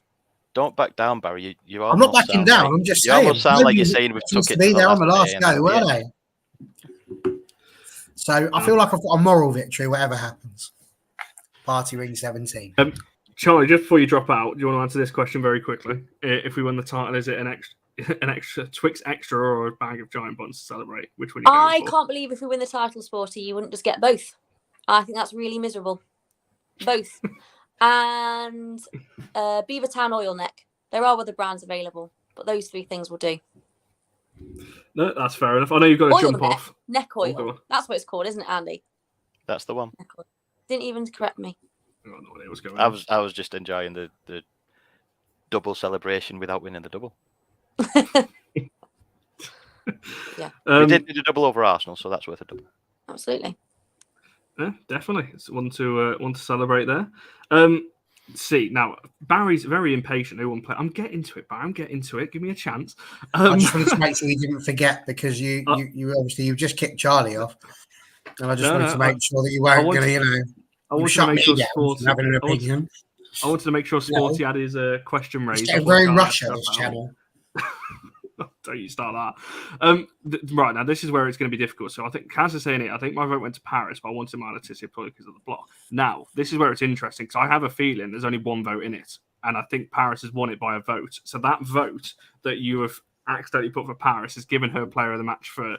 Don't back down, Barry. I'm not backing down. I'm just saying. You almost sound like you're saying we've took it to be there on the last go, weren't they? So I feel like I've got a moral victory, whatever happens. Party ring 17. Charlie, just before you drop out, do you want to answer this question very quickly? If we win the title, is it an extra Twix extra or a bag of giant buns to celebrate? Which one? I can't believe if we win the title, Sporty, you wouldn't just get both. I think that's really miserable. Both. and Beavertown Oil Neck. There are other brands available, but those 3 things will do. No, that's fair enough. I know you've got to Oil jump neck, off. neck Oh, oil. go on. That's what it's called, isn't it, Andy? That's the one. Neck oil. Didn't even correct me. I don't know what it was going I on. was just enjoying the double celebration without winning the double. Yeah. We did do the double over Arsenal, so that's worth a double. Absolutely. Yeah, definitely. It's one to celebrate there. See, now Barry's very impatient. Who won't play? I'm getting to it, Barry. I'm getting to it. Give me a chance. I just wanted to make sure you didn't forget because you obviously you just kicked Charlie off, and I just wanted to make sure that you weren't going to, I wanted to make sure Sporty having an opinion. I wanted to make sure Sporty had his question raised. It's very Russia, this channel. Don't you start that. Right, now this is where it's going to be difficult. So I think Kaz is saying it. I think my vote went to Parris, but I wanted mine to Tissier probably because of the block. Now, this is where it's interesting because I have a feeling there's only one vote in it. And I think Parris has won it by a vote. So that vote that you have accidentally put for Parris has given her player of the match for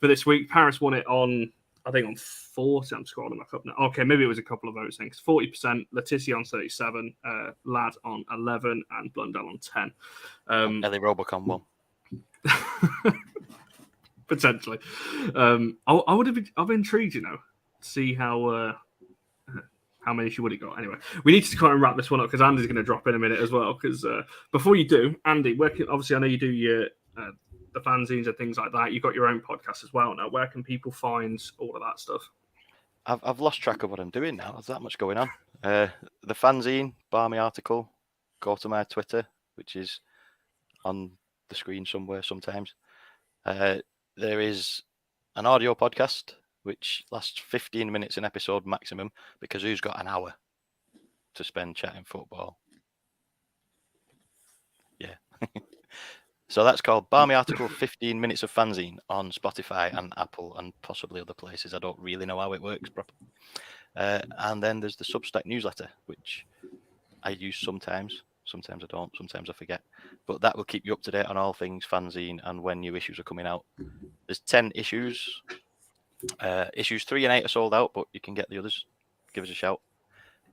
this week. Parris won it on, I think, on 40. I'm scrolling back up now. Okay, maybe it was a couple of votes. Thanks. 40%, Letitia on 37, Lad on 11, and Blundell on 10. Ellie Robocon won. Potentially. I would have been, I'm intrigued, to see how many she would have got. Anyway, we need to kind of wrap this one up because Andy's going to drop in a minute as well. Because before you do, Andy, obviously I know you do your the fanzines and things like that. You've got your own podcast as well now. Where can people find all of that stuff? I've lost track of what I'm doing now. There's that much going on. The fanzine, Barmy article, go to my Twitter, which is on the screen somewhere sometimes. There is an audio podcast, which lasts 15 minutes an episode maximum, because who's got an hour to spend chatting football? Yeah. So that's called Barmy Article 15 Minutes of Fanzine on Spotify and Apple and possibly other places. I don't really know how it works properly. And then there's the Substack newsletter, which I use sometimes. Sometimes I don't. Sometimes I forget. But that will keep you up to date on all things fanzine and when new issues are coming out. There's 10 issues. Issues 3 and 8 are sold out, but you can get the others. Give us a shout.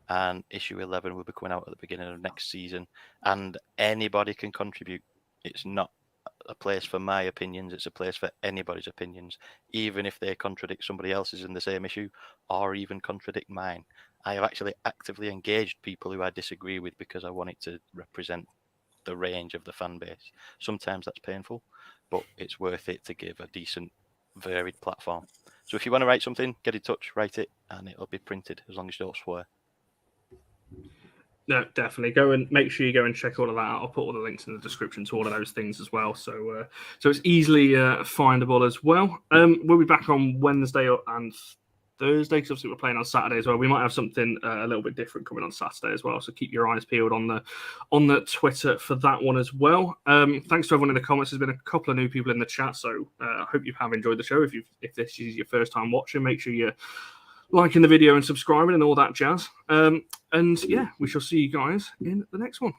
And issue 11 will be coming out at the beginning of next season. And anybody can contribute. It's not a place for my opinions. It's a place for anybody's opinions, even if they contradict somebody else's in the same issue or even contradict mine. I have actually actively engaged people who I disagree with because I want it to represent the range of the fan base. Sometimes that's painful, but it's worth it to give a decent, varied platform. So if you want to write something, get in touch, write it, and it'll be printed as long as you don't swear. No, definitely. Go and make sure you go and check all of that out. I'll put all the links in the description to all of those things as well. So it's easily findable as well. We'll be back on Wednesday and Thursday because obviously we're playing on Saturday as well. We might have something a little bit different coming on Saturday as well. So keep your eyes peeled on the Twitter for that one as well. Thanks to everyone in the comments. There's been a couple of new people in the chat, so I hope you have enjoyed the show. If this is your first time watching, make sure you're liking the video and subscribing and all that jazz. And yeah, we shall see you guys in the next one.